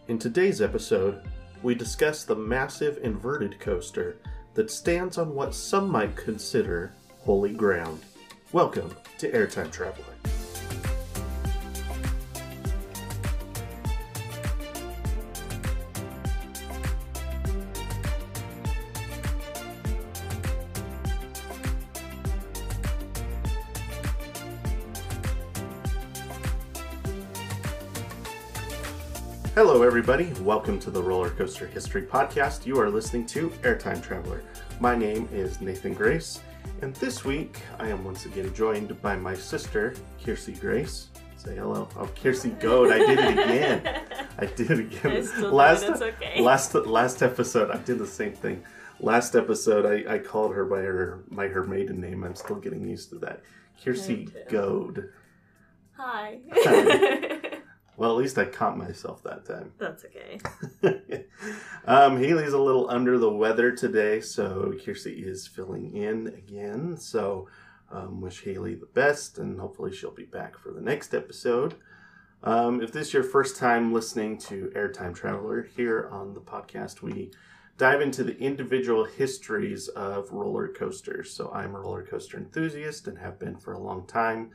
In today's episode, we discuss the massive inverted coaster that stands on what some might consider holy ground. Welcome to Airtime Traveler. Hello everybody, welcome to the Roller Coaster History Podcast. You are listening to Airtime Traveler. My name is Nathan Grace, and this week I am once again joined by my sister, Kiersey Grace. Say hello. Oh, Kiersey Goad, I did it again. Last episode, I did the same thing. Last episode, I called her by her maiden name. I'm still getting used to that. Kiersey Goad. Hi. Well, at least I caught myself that time. That's okay. Haley's a little under the weather today, so Kiersey is filling in again. So wish Haley the best, and hopefully she'll be back for the next episode. If this is your first time listening to Airtime Traveler, here on the podcast, we dive into the individual histories of roller coasters. So I'm a roller coaster enthusiast and have been for a long time.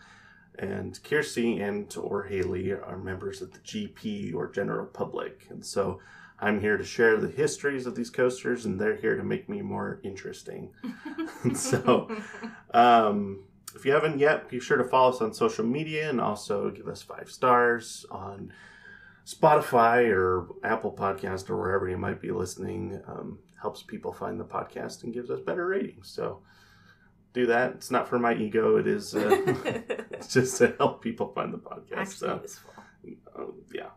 And Kiersey or Haley are members of the GP or general public. And so I'm here to share the histories of these coasters, and they're here to make me more interesting. So if you haven't yet, be sure to follow us on social media and also give us 5 stars on Spotify or Apple Podcast or wherever you might be listening. Helps people find the podcast and gives us better ratings. So do that. It's not for my ego. It is it's just to help people find the podcast. Actually useful. Yeah.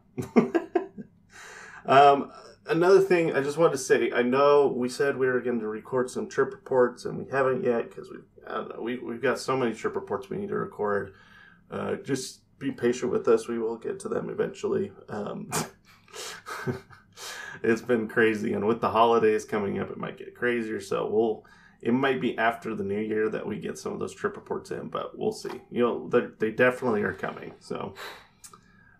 Another thing I just wanted to say, I know we said we were going to record some trip reports, and we haven't yet because we've got so many trip reports we need to record. Just be patient with us. We will get to them eventually. It's been crazy, and with the holidays coming up, it might get crazier. So it might be after the new year that we get some of those trip reports in, but we'll see. They definitely are coming. So,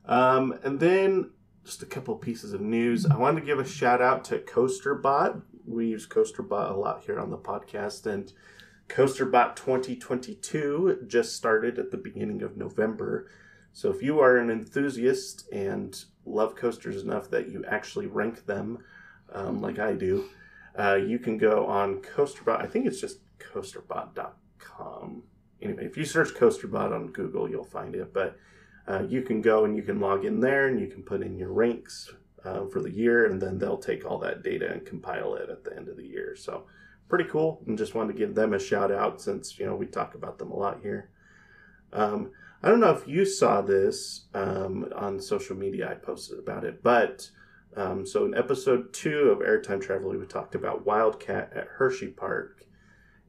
and then just a couple of pieces of news. I wanted to give a shout out to CoasterBot. We use CoasterBot a lot here on the podcast, and CoasterBot 2022 just started at the beginning of November. So if you are an enthusiast and love coasters enough that you actually rank them, like I do, you can go on CoasterBot. I think it's just coasterbot.com. Anyway, if you search CoasterBot on Google, you'll find it. But you can go and you can log in there and you can put in your ranks for the year, and then they'll take all that data and compile it at the end of the year. So pretty cool. And just wanted to give them a shout out since, we talk about them a lot here. I don't know if you saw this on social media. I posted about it, but so in episode 2 of Airtime Traveler, we talked about Wildcat at Hershey Park,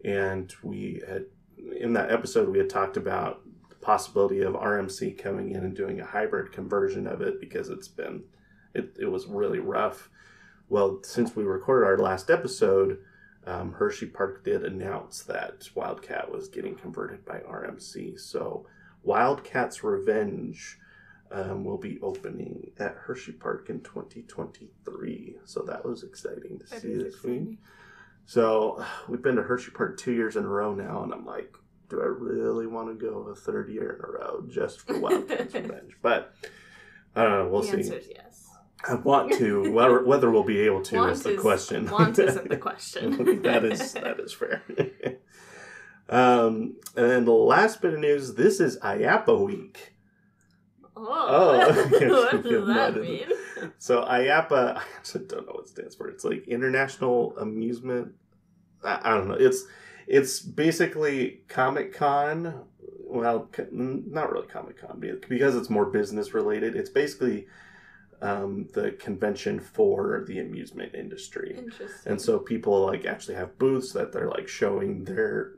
and in that episode we had talked about the possibility of RMC coming in and doing a hybrid conversion of it because it was really rough. Well, since we recorded our last episode, Hershey Park did announce that Wildcat was getting converted by RMC. So Wildcat's Revenge will be opening at Hershey Park in 2023. So that was exciting to see this week. So we've been to Hershey Park 2 years in a row now, and I'm like, do I really want to go a third year in a row just for Wildcat's Revenge? But we'll see. The answer is yes. I want to. Whether we'll be able to is the question. Want isn't the question. That is fair. And then the last bit of news, this is IAAPA week. What does that mean? So IAAPA, I actually don't know what it stands for. It's like International Amusement. I don't know. It's basically Comic-Con. Well, not really Comic-Con because it's more business related. It's basically the convention for the amusement industry. Interesting. And so people actually have booths that they're showing their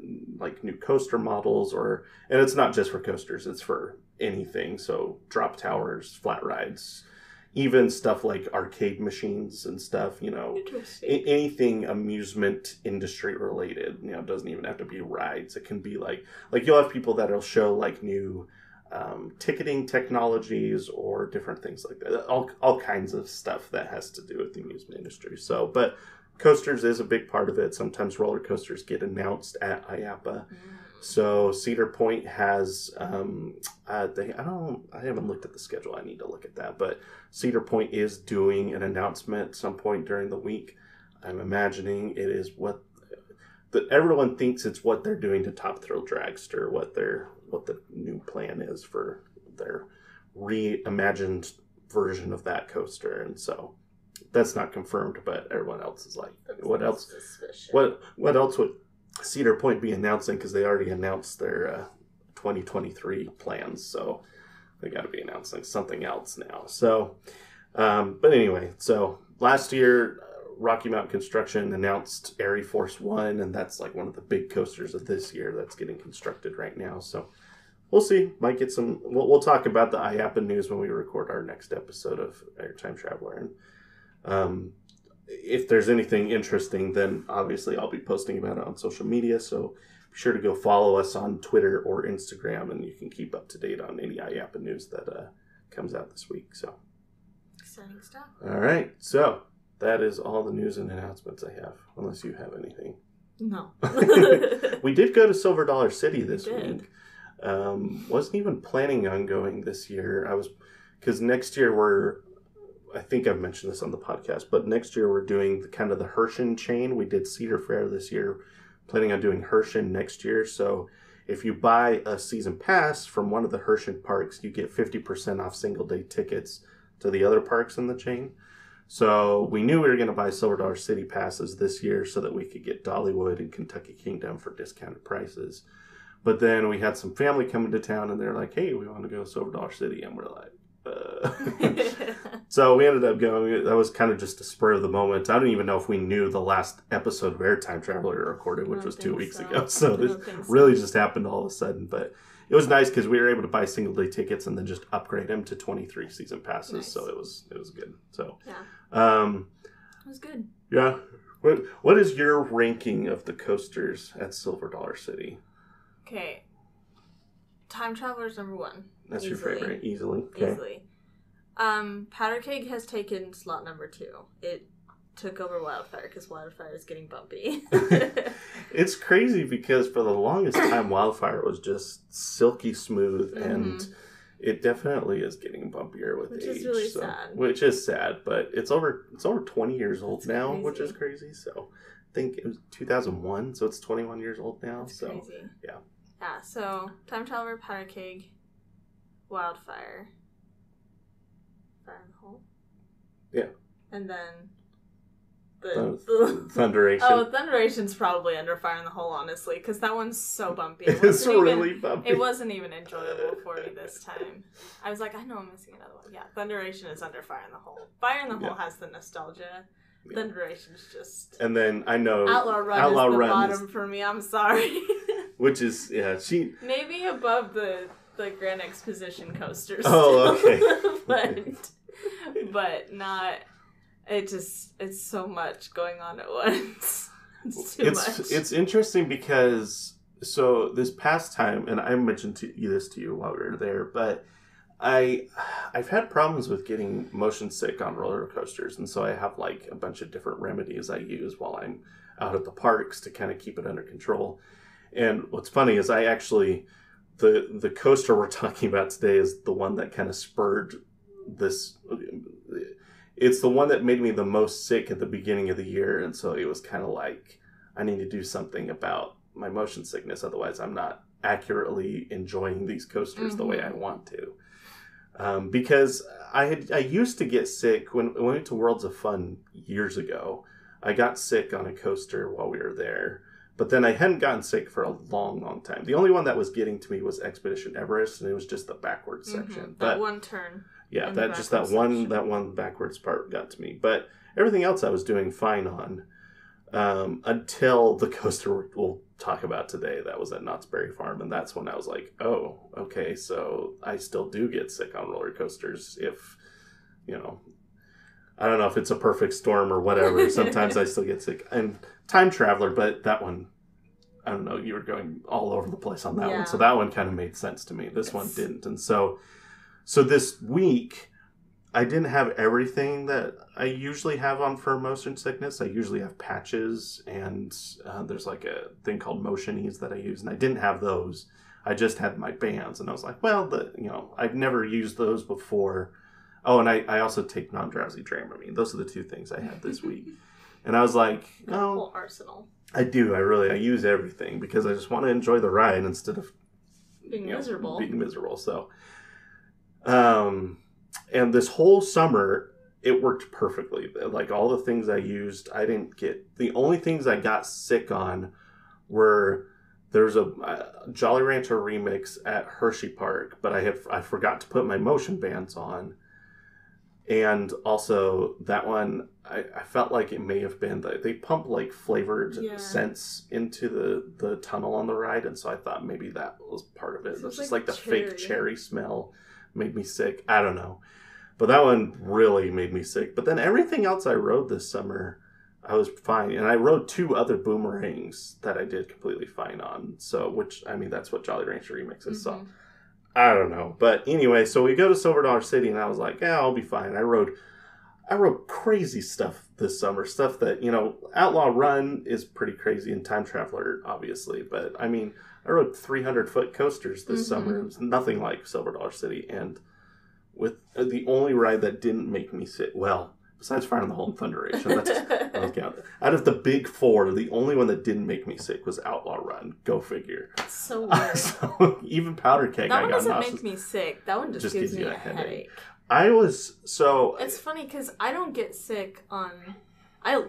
new coaster models, and it's not just for coasters, it's for anything. So drop towers, flat rides, even stuff like arcade machines and stuff, anything amusement industry related, it doesn't even have to be rides. It can be like you'll have people that'll show new ticketing technologies or different things like that. All kinds of stuff that has to do with the amusement industry. So, but coasters is a big part of it. Sometimes roller coasters get announced at IAAPA. So Cedar Point has, I haven't looked at the schedule. I need to look at that. But Cedar Point is doing an announcement at some point during the week. I'm imagining it is everyone thinks it's what they're doing to Top Thrill Dragster, what the new plan is for their reimagined version of that coaster. And so that's not confirmed, but everyone else is like, what else? What else would Cedar Point be announcing? Because they already announced their 2023 plans, so they got to be announcing something else now. So, but anyway, so last year Rocky Mountain Construction announced Airy Force One, and that's like one of the big coasters of this year that's getting constructed right now. So we'll see. Might get some. We'll talk about the IAAPA news when we record our next episode of Airtime Traveler, and if there's anything interesting, then obviously I'll be posting about it on social media. So be sure to go follow us on Twitter or Instagram, and you can keep up to date on any IAAPA news that comes out this week. So exciting stuff. All right, so that is all the news and announcements I have, unless you have anything. No. We did go to Silver Dollar City this week. Wasn't even planning on going this year. Because next year I think I've mentioned this on the podcast, but next year we're doing the Herschend chain. We did Cedar Fair this year, planning on doing Herschend next year. So if you buy a season pass from one of the Herschend parks, you get 50% off single day tickets to the other parks in the chain. So we knew we were going to buy Silver Dollar City passes this year so that we could get Dollywood and Kentucky Kingdom for discounted prices. But then we had some family coming to town, and they're like, hey, we want to go to Silver Dollar City. And we're like, So we ended up going. That was kind of just a spur of the moment. I don't even know if we knew the last episode of Airtime Traveler recorded, which was 2 weeks ago. So this really just happened all of a sudden. But it was nice because we were able to buy single day tickets and then just upgrade them to 23 season passes. Nice. So it was good. So yeah, it was good. Yeah. What is your ranking of the coasters at Silver Dollar City? Okay, Time Traveler's number one. That's your favorite, easily. Okay. Easily. Powder Keg has taken slot number 2. It took over Wildfire because Wildfire is getting bumpy. It's crazy because for the longest time, Wildfire was just silky smooth, and it definitely is getting bumpier with age. Which is really sad. Which is sad, but it's over 20 years old now, crazy. Which is crazy. So I think it was 2001, so it's 21 years old now. That's so crazy. Yeah. Yeah, so Time Traveler, Powder Keg, Wildfire, Fire in the Hole. Yeah. And then Thunderation. Oh, Thunderation's probably under Fire in the Hole, honestly, because that one's so bumpy. It's really bumpy. It wasn't even enjoyable for me this time. I was like, I know I'm missing another one. Yeah, Thunderation is under Fire in the Hole. Fire in the Hole has the nostalgia. Yeah. Thunderation's just... And then, I know... Outlaw Run is the bottom for me. I'm sorry. Which is, maybe above the Grand Exposition coasters. Oh, okay. but not... It's so much going on at once. It's too much. It's interesting because, so this past time, and I mentioned this to you while we were there, but I've had problems with getting motion sick on roller coasters, and so I have like a bunch of different remedies I use while I'm out at the parks to kind of keep it under control. And what's funny is I actually, the coaster we're talking about today is the one that kind of spurred this. It's the one that made me the most sick at the beginning of the year, and so it was kind of like, I need to do something about my motion sickness, otherwise I'm not accurately enjoying these coasters the way I want to. Because I used to get sick when I went to Worlds of Fun years ago. I got sick on a coaster while we were there, but then I hadn't gotten sick for a long, long time. The only one that was getting to me was Expedition Everest, and it was just the backwards section. That one turn. Yeah, that one backwards part got to me. But everything else I was doing fine on until the coaster we'll talk about today. That was at Knott's Berry Farm, and that's when I was like, oh, okay, so I still do get sick on roller coasters if, I don't know if it's a perfect storm or whatever. Sometimes I still get sick. And Time Traveler, but that one, I don't know, you were going all over the place on that Yeah. one. So that one kind of made sense to me. This one didn't. And so this week, I didn't have everything that I usually have on for motion sickness. I usually have patches, and there's like a thing called motion ease that I use, and I didn't have those. I just had my bands, and I was like, well, I've never used those before. Oh, and I also take non-drowsy Dramamine. Those are the two things I had this week. And I was like, oh, whole arsenal. I do. I use everything because I just want to enjoy the ride instead of Being miserable. Being miserable. So, and this whole summer, it worked perfectly. Like all the things I used, I didn't get. The only things I got sick on were there's a Jolly Rancher remix at Hershey Park, but I forgot to put my motion bands on. And also that one, I felt like it may have been that they pump like flavored scents into the tunnel on the ride, and so I thought maybe that was part of it. It was just like the fake cherry smell made me sick. I don't know, but that one really made me sick. But then everything else I rode this summer, I was fine, and I rode 2 other boomerangs that I did completely fine on. So, which I mean, that's what Jolly Rancher remix is. So. I don't know. But anyway, so we go to Silver Dollar City, and I was like, yeah, I'll be fine. I rode crazy stuff this summer. Stuff that, Outlaw Run is pretty crazy, and Time Traveler, obviously. But, I mean, I rode 300-foot coasters this summer. It was nothing like Silver Dollar City. And with the only ride that didn't make me sick, well, besides Fire in the Hole and Thunderation, that's count. Out of the big 4, the only one that didn't make me sick was Outlaw Run. Go figure. That's so weird. So even Powder Keg, that one doesn't make me sick. That one just gives me a headache. It's funny because I don't get sick on. I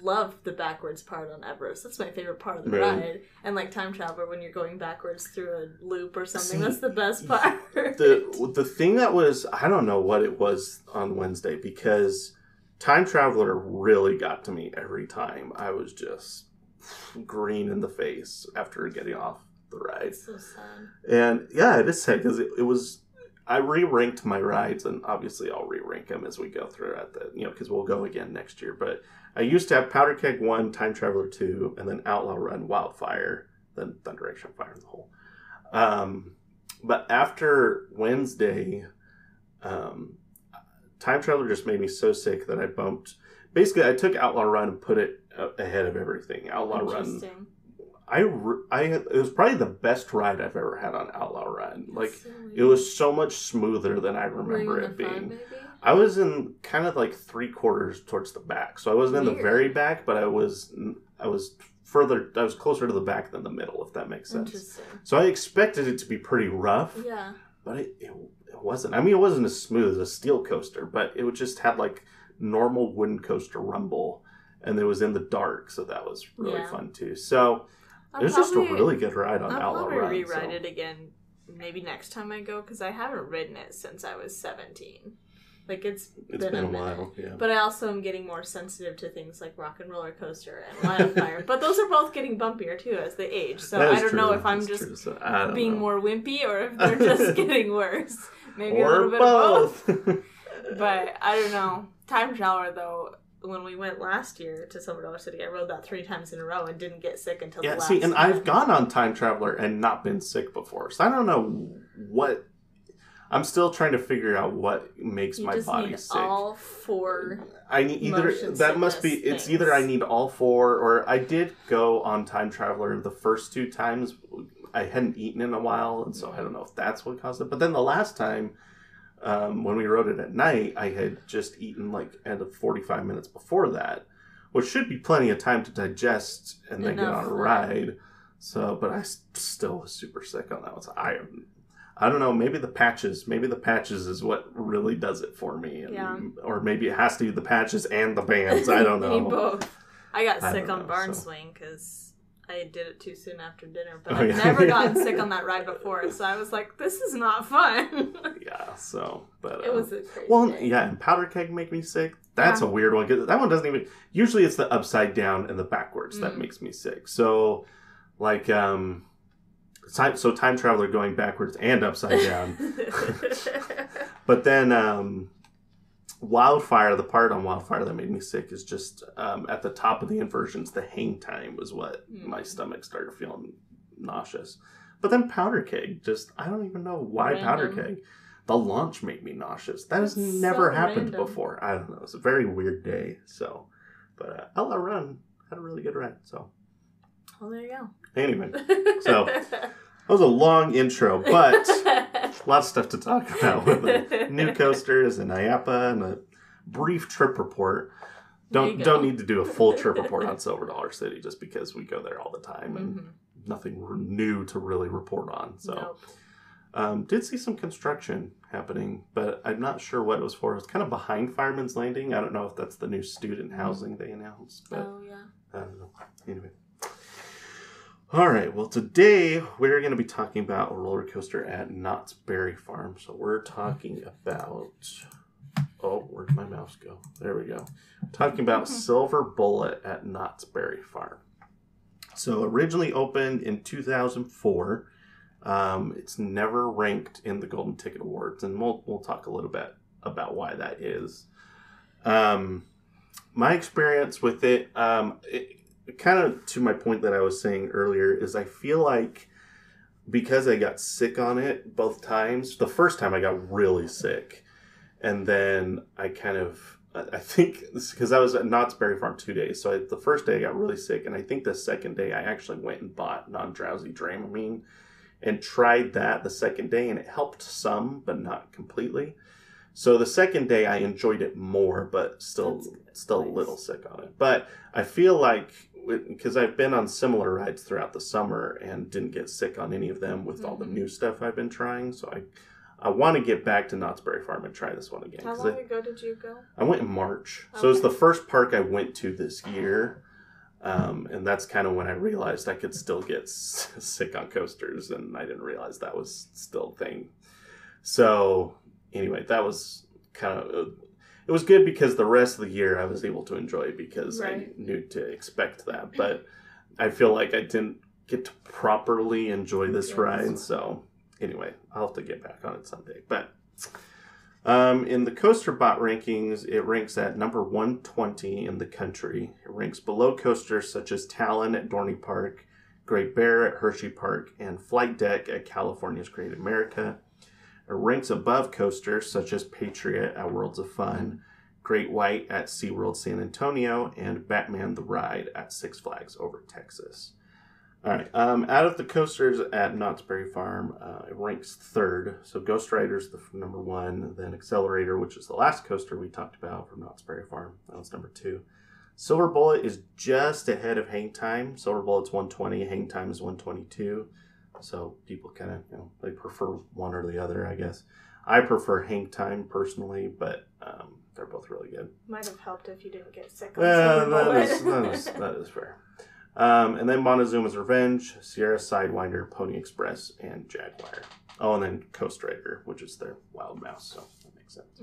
love the backwards part on Everest. That's my favorite part of the ride. And like Time Traveler, when you're going backwards through a loop or something, that's the best part. The thing that was, I don't know what it was on Wednesday, because Time Traveler really got to me every time. I was just green in the face after getting off the ride. It's so sad. And yeah, it is sad because it was. I re-ranked my rides, and obviously I'll re-rank them as we go through at because we'll go again next year. But I used to have Powder Keg 1, Time Traveler 2, and then Outlaw Run, Wildfire, then Thunderation, Fire in the Hole. But after Wednesday, Time Traveler just made me so sick that I bumped. Basically, I took Outlaw Run and put it ahead of everything. Outlaw Run. It was probably the best ride I've ever had on Outlaw Run. Like, it was so much smoother than I remember it being. Front, I was in kind of like 3/4 towards the back, so I wasn't in the very back, but I was further. I was closer to the back than the middle, if that makes sense. So I expected it to be pretty rough. Yeah, but it wasn't. I mean, it wasn't as smooth as a steel coaster, but it just had like normal wooden coaster rumble, and it was in the dark, so that was really fun too. So. It was just a really good ride on Outlaw Run. I'll probably rewrite it again maybe next time I go, because I haven't ridden it since I was 17. Like, it's been a while, yeah. But I also am getting more sensitive to things like Rock and Roller Coaster and Wildfire. But those are both getting bumpier, too, as they age. So I don't know if I'm just being more wimpy or if they're just getting worse. Maybe a little bit of both. But I don't know. Time Traveler, though... When we went last year to Silver Dollar City, I rode that 3 times in a row and didn't get sick until the last time. And I've gone on Time Traveler and not been sick before. So I don't know what... I'm still trying to figure out what makes my body sick. All 4 I need either that must be things. It's either I need all 4, or I did go on Time Traveler the first 2 times. I hadn't eaten in a while, and so I don't know if that's what caused it. But then the last time... when we rode it at night, I had just eaten like at 45 minutes before that, which should be plenty of time to digest and then get on a ride. So, but I still was super sick on that one. So I don't know. Maybe the patches is what really does it for me. Or maybe it has to be the patches and the bands. I don't know. Need both. I got sick on Barn Swing because I did it too soon after dinner, but I've never gotten sick on that ride before, so I was like, this is not fun. But... it was a crazy day. And Powder Keg make me sick. That's a weird one, because that one doesn't even... Usually it's the upside down and the backwards that makes me sick. So, like, Time Traveler going backwards and upside down. But then, Wildfire, the part on Wildfire that made me sick is just at the top of the inversions, the hang time was what my stomach started feeling nauseous. But then Powder Keg, I don't even know why Powder Keg. The launch made me nauseous. That has never happened before. I don't know. It's a very weird day. So, but LA Run had a really good ride. So, well, there you go. Anyway, so that was a long intro, but a lot of stuff to talk about with the new coasters and IAPA and a brief trip report. Don't need to do a full trip report on Silver Dollar City just because we go there all the time and nothing new to really report on. So. Nope. Did see some construction happening, but I'm not sure what it was for. It was kind of behind Fireman's Landing. I don't know if that's the new student housing they announced. But I don't know. Anyway. All right. Well, today we're going to be talking about a roller coaster at Knott's Berry Farm. So we're talking about... Oh, where'd my mouse go? There we go. We're talking about Silver Bullet at Knott's Berry Farm. So originally opened in 2004. It's never ranked in the Golden Ticket Awards, and we'll talk a little bit about why that is. My experience with it, kind of to my point that I was saying earlier, is I feel like because I got sick on it both times, the first time I got really sick, and then I think because I was at Knott's Berry Farm 2 days, so the first day I got really sick, and I think the second day I actually went and bought non-drowsy Dramamine and tried that the second day, and it helped some, but not completely. So the second day I enjoyed it more, but still a little sick on it. But I feel like, because I've been on similar rides throughout the summer and didn't get sick on any of them with all the new stuff I've been trying, so I want to get back to Knott's Berry Farm and try this one again. How long ago did you go? I went in March. Okay. So it's the first park I went to this year. And that's kind of when I realized I could still get sick on coasters, and I didn't realize that was still a thing. So anyway, that was it was good because the rest of the year I was able to enjoy it because I knew to expect that. But I feel like I didn't get to properly enjoy this ride. So anyway, I'll have to get back on it someday. But in the Coaster Bot rankings, it ranks at number 120 in the country. It ranks below coasters such as Talon at Dorney Park, Great Bear at Hershey Park, and Flight Deck at California's Great America. It ranks above coasters such as Patriot at Worlds of Fun, Great White at SeaWorld San Antonio, and Batman the Ride at Six Flags Over Texas. All right. Out of the coasters at Knott's Berry Farm, it ranks third. So Ghost Rider's the number one. Then Accelerator, which is the last coaster we talked about from Knott's Berry Farm, that was number 2. Silver Bullet is just ahead of Hang Time. Silver Bullet's 120. Hang Time is 122. So people kind of, they prefer one or the other, I guess. I prefer Hang Time personally, but they're both really good. Might have helped if you didn't get sick on Silver Bullet. That is fair. And then Montezuma's Revenge, Sierra Sidewinder, Pony Express, and Jaguar. Oh, and then Coast Rider, which is their Wild Mouse, so that makes sense.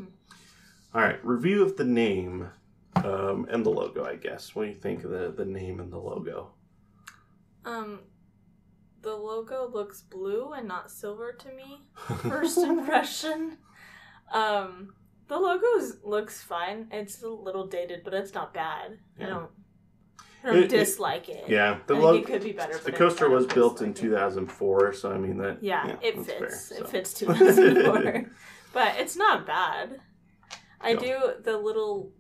All right, review of the name and the logo, I guess. What do you think of the name and the logo? The logo looks blue and not silver to me, first impression. The logo looks fine. It's a little dated, but it's not bad. Yeah. I don't dislike it. Yeah, I think it could be better. The coaster was built in 2004, so I mean that. Yeah, it fits. Fair, so. It fits 2004, but it's not bad. The little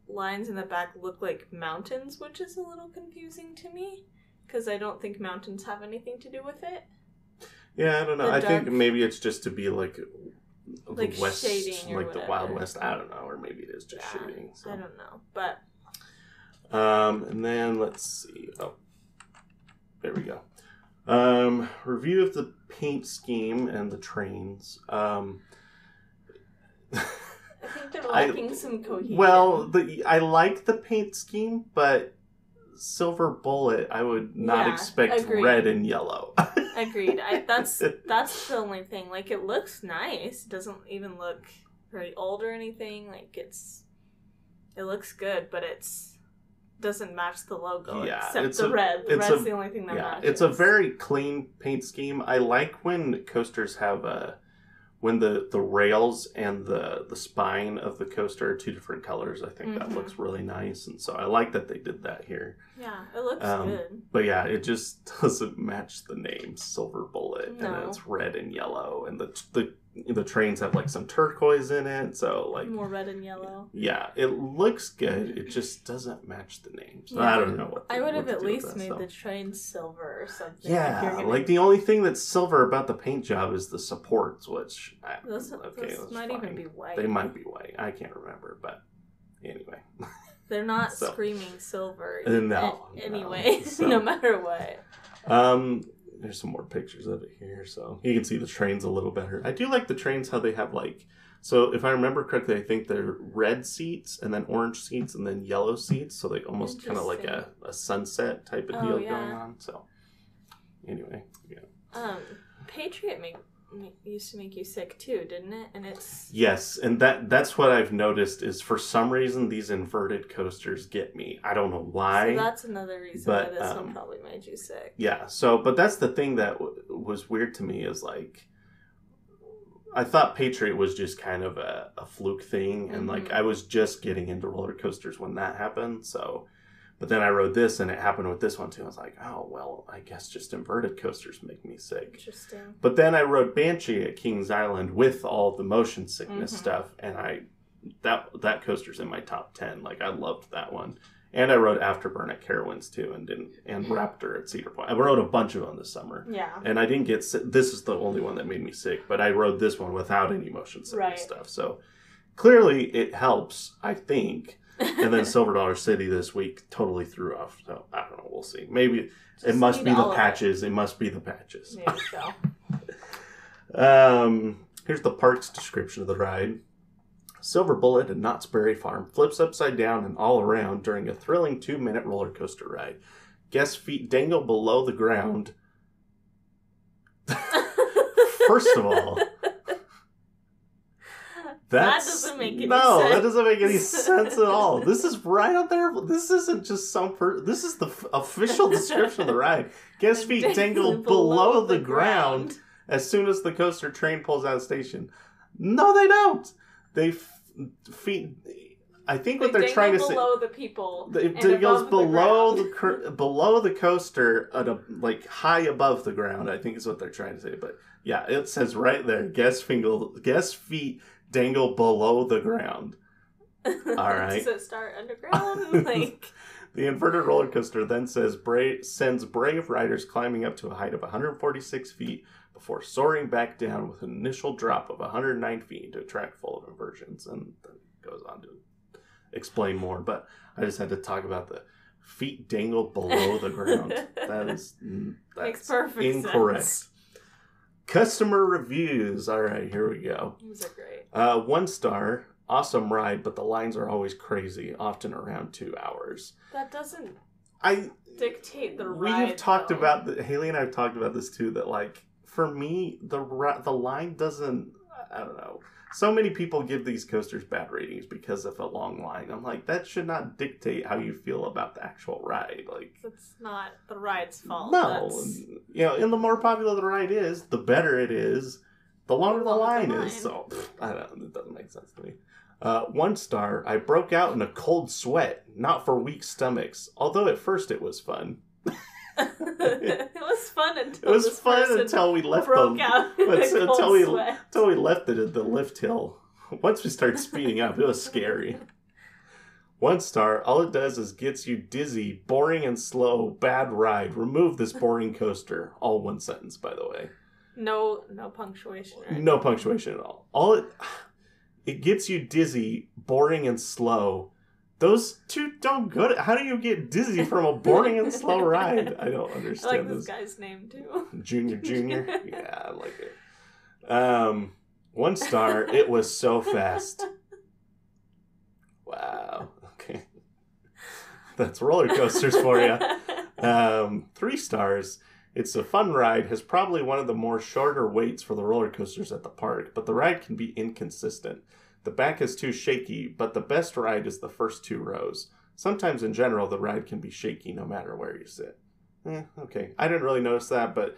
lines in the back look like mountains, which is a little confusing to me because I don't think mountains have anything to do with it. Yeah, I don't know. I think maybe it's just to be like the west, shading or like whatever. The Wild West. I don't know, or maybe it is just shading. So. I don't know, but. And then let's see. Oh, there we go. Review of the paint scheme and the trains. I think they're lacking some cohesion. Well, I like the paint scheme, but Silver Bullet, I would not expect red and yellow. Agreed. That's the only thing. Like, it looks nice. It doesn't even look very old or anything. Like, it looks good, but doesn't match the logo except the red. The red's the only thing that matches. It's a very clean paint scheme. I like when coasters have when the rails and the spine of the coaster are two different colors, I think that looks really nice. And so I like that they did that here. Yeah, it looks good. But yeah, it just doesn't match the name Silver Bullet. No. And it's red and yellow. And the trains have like some turquoise in it. So like more red and yellow. Yeah, it looks good. It just doesn't match the names. Yeah. I don't know what I would have at least made the train silver or something. Yeah, like the only thing that's silver about the paint job is the supports, which those might even be white. They might be white. I can't remember, but anyway. They're not screaming silver. No. Anyway, no matter what. There's some more pictures of it here, so you can see the trains a little better. I do like the trains, how they have like, so if I remember correctly, I think they're red seats and then orange seats and then yellow seats, so they almost kind of like a sunset type of deal going on. So anyway, yeah. Patriot used to make you sick too, didn't it? And it's yes, and that's what I've noticed is for some reason these inverted coasters get me. I don't know why. So that's another reason why this one probably made you sick. Yeah. So, but that's the thing that was weird to me is like, I thought Patriot was just kind of a fluke thing, and like I was just getting into roller coasters when that happened. So. But then I rode this, and it happened with this one, too. I was like, oh, well, I guess just inverted coasters make me sick. Interesting. But then I rode Banshee at Kings Island with all the motion sickness stuff, and that coaster's in my top 10. Like, I loved that one. And I rode Afterburn at Carowinds, too, and Raptor at Cedar Point. I rode a bunch of them this summer. Yeah. And I didn't get sick. This is the only one that made me sick, but I rode this one without any motion sickness stuff. So clearly it helps, I think. And then Silver Dollar City this week totally threw off. So I don't know. We'll see. Maybe it must be the patches. It must be the patches. Maybe so. Here's the park's description of the ride. Silver Bullet at Knott's Berry Farm flips upside down and all around during a thrilling 2-minute roller coaster ride. Guests' feet dangle below the ground. First of all, that doesn't make any sense. No, that doesn't make any sense at all. This is right up there. This isn't just this is the official description of the ride. Guests' feet dangle below the ground as soon as the coaster train pulls out of the station. No, they don't. Feet. I think what they're trying to say. Below the people. It goes below the coaster at like high above the ground. I think is what they're trying to say. But yeah, it says right there. Guest feet dangle below the ground. All right. Does it start underground? Like the inverted roller coaster then sends brave riders climbing up to a height of 146 feet before soaring back down with an initial drop of 109 feet into a track full of inversions, and then goes on to explain more. But I just had to talk about the feet dangle below the ground. That's makes perfect incorrect. Sense. Customer reviews. All right, here we go. These are great. 1 star, awesome ride, but the lines are always crazy, often around 2 hours. That doesn't dictate the ride. We have talked about Haley and I have talked about this too. That like for me, the line doesn't. I don't know. So many people give these coasters bad ratings because of a long line. I'm like, that should not dictate how you feel about the actual ride. Like, it's not the ride's fault. No, and the more popular the ride is, the better it is, the longer the line is. So, I don't know, it doesn't make sense to me. 1 star, I broke out in a cold sweat, not for weak stomachs. Although at first it was fun. It was fun until we left until we left the lift hill. Once we started speeding up, it was scary. 1 star, all it does is gets you dizzy, boring and slow, bad ride. Remove this boring coaster. All one sentence, by the way. No punctuation. Right? No punctuation at all. It gets you dizzy, boring and slow. Those two don't go to... How do you get dizzy from a boring and slow ride? I don't understand. I like this guy's name, too. Junior. Yeah, I like it. 1 star, it was so fast. Wow. Okay. That's roller coasters for you. 3 stars, it's a fun ride, has probably one of the more shorter waits for the roller coasters at the park, but the ride can be inconsistent. The back is too shaky, but the best ride is the first 2 rows. Sometimes in general, the ride can be shaky no matter where you sit. Okay. I didn't really notice that, but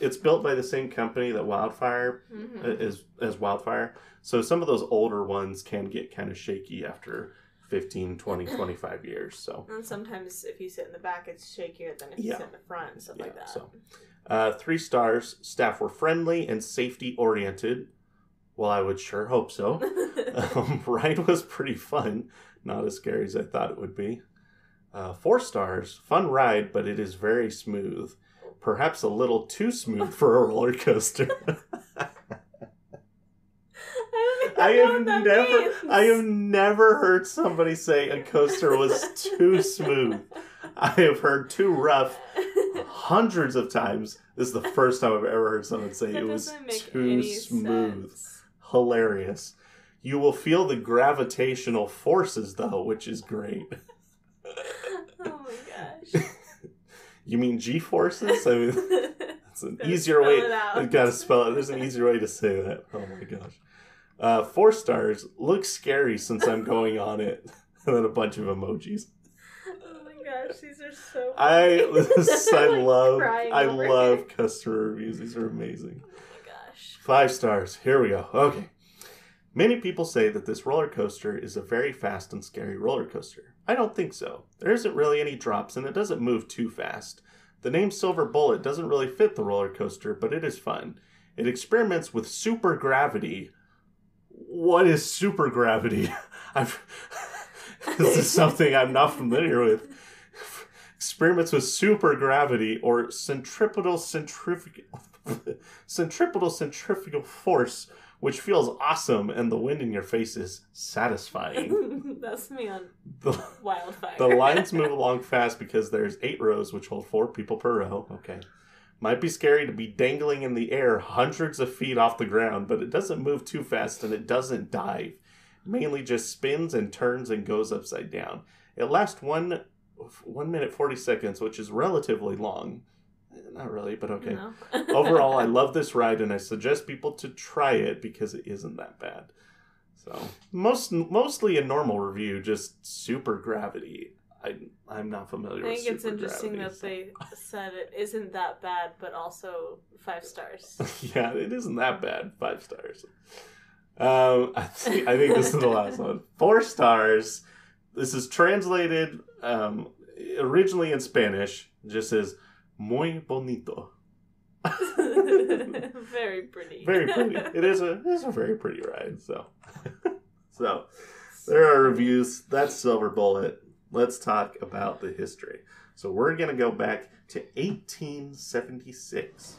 It's built by the same company that Wildfire is as Wildfire. So some of those older ones can get kind of shaky after 15, 20, 25 years. So and sometimes if you sit in the back, it's shakier than if you sit in the front and stuff like that. So 3 stars. Staff were friendly and safety oriented. Well, I would sure hope so. Ride was pretty fun. Not as scary as I thought it would be. 4 stars. Fun ride, but it is very smooth. Perhaps a little too smooth for a roller coaster. I have never heard somebody say a coaster was too smooth. I have heard too rough hundreds of times. This is the first time I've ever heard someone say it was too smooth. Sense. Hilarious. You will feel the gravitational forces though, which is great. Oh my gosh. You mean G-forces? I mean, it's an easier way. I've got to spell it. There's an easier way to say that. Oh my gosh. 4 stars. Looks scary since I'm going on it. And then a bunch of emojis. Oh my gosh, these are so funny. I love customer reviews. These are amazing. Oh my gosh. 5 stars. Here we go. Okay. Many people say that this roller coaster is a very fast and scary roller coaster. I don't think so. There isn't really any drops and it doesn't move too fast. The name Silver Bullet doesn't really fit the roller coaster, but it is fun. It experiments with super gravity. What is super gravity? This is something I'm not familiar with. Experiments with super gravity or centripetal centrifugal force, which feels awesome, and the wind in your face is satisfying. That's me on Wildfire. The lines move along fast because there's 8 rows, which hold 4 people per row. Okay. Might be scary to be dangling in the air hundreds of feet off the ground, but it doesn't move too fast and it doesn't dive. It mainly just spins and turns and goes upside down. It lasts 1 minute 40 seconds, which is relatively long. Not really, but okay. No. Overall, I love this ride, and I suggest people to try it because it isn't that bad. So, mostly a normal review, just super gravity. I'm not familiar with super gravity. I think it's interesting that they said it isn't that bad, but also 5 stars. Yeah, it isn't that bad. 5 stars. I think this is the last one. 4 stars. This is translated originally in Spanish. It just says, muy bonito. Very pretty. Very pretty. It is a very pretty ride. So there are reviews. That's Silver Bullet. Let's talk about the history. So we're going to go back to 1876.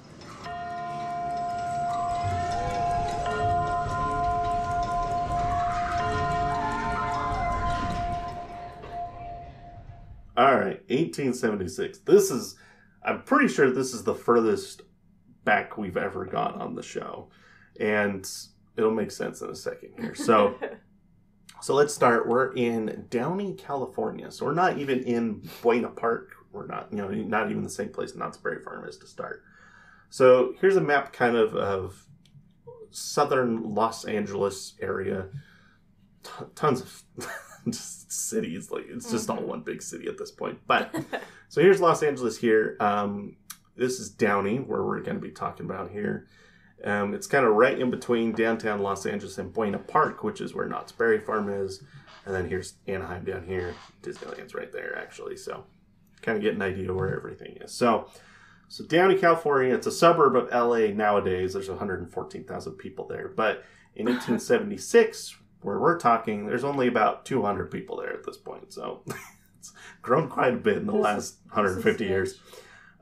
All right, 1876. I'm pretty sure this is the furthest back we've ever gone on the show. And it'll make sense in a second here. So let's start. We're in Downey, California. So we're not even in Buena Park. We're not, not even the same place Knott's Berry Farm is to start. So here's a map kind of southern Los Angeles area. Tons of just cities. Like it's just all one big city at this point. But so here's Los Angeles here. This is Downey, where we're going to be talking about here. It's kind of right in between downtown Los Angeles and Buena Park, which is where Knott's Berry Farm is. And then here's Anaheim down here. Disneyland's right there, actually. So kind of get an idea where everything is. So Downey, California, it's a suburb of LA nowadays. There's 114,000 people there. But in 1876, where we're talking, there's only about 200 people there at this point. So it's grown quite a bit in the last 150 years.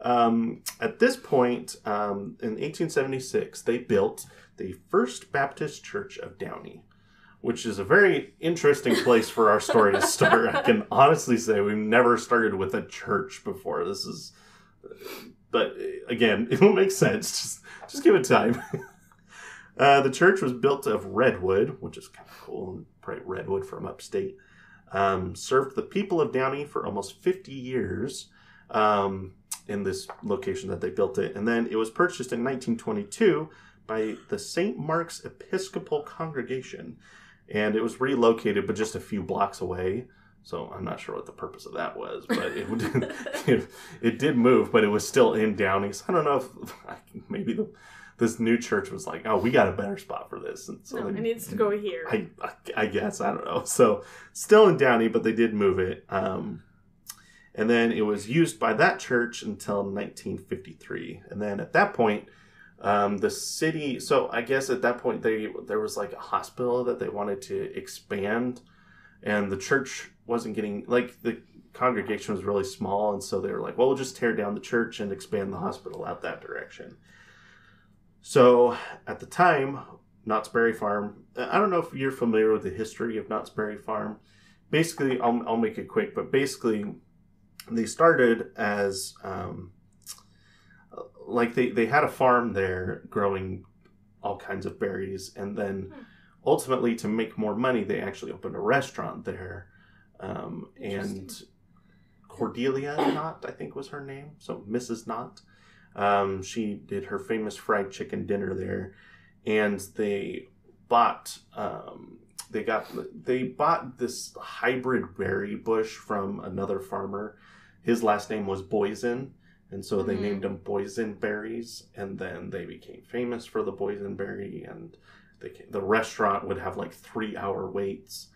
At this point, in 1876, they built the First Baptist Church of Downey, which is a very interesting place for our story to start. I can honestly say we've never started with a church before. But again, it will make sense. Just give it time. The church was built of redwood, which is kind of cool, bright redwood from upstate. Served the people of Downey for almost 50 years in this location that they built it. And then it was purchased in 1922 by the St. Mark's Episcopal Congregation. And it was relocated, but just a few blocks away So I'm not sure what the purpose of that was, but it did move, but it was still in Downey. So I don't know if maybe this new church was like, oh, we got a better spot for this. And so it needs to go here. I guess, I don't know. So still in Downey, but they did move it. And then it was used by that church until 1953. And then at that point, the city, so I guess at that point there was like a hospital that they wanted to expand, and the church wasn't getting, like, the congregation was really small, and so they were like, well, we'll just tear down the church and expand the hospital out that direction. So at the time, Knott's Berry Farm, I don't know if you're familiar with the history of Knott's Berry Farm. Basically, I'll make it quick, but basically they started as like they had a farm there growing all kinds of berries, and then ultimately, to make more money, they actually opened a restaurant there. And Cordelia Knott, I think, was her name. So Mrs. Knott. She did her famous fried chicken dinner there, and they bought this hybrid berry bush from another farmer. His last name was Boysen, and so they named them Boysenberries, and then they became famous for the boysenberry, and the restaurant would have like 3-hour waits.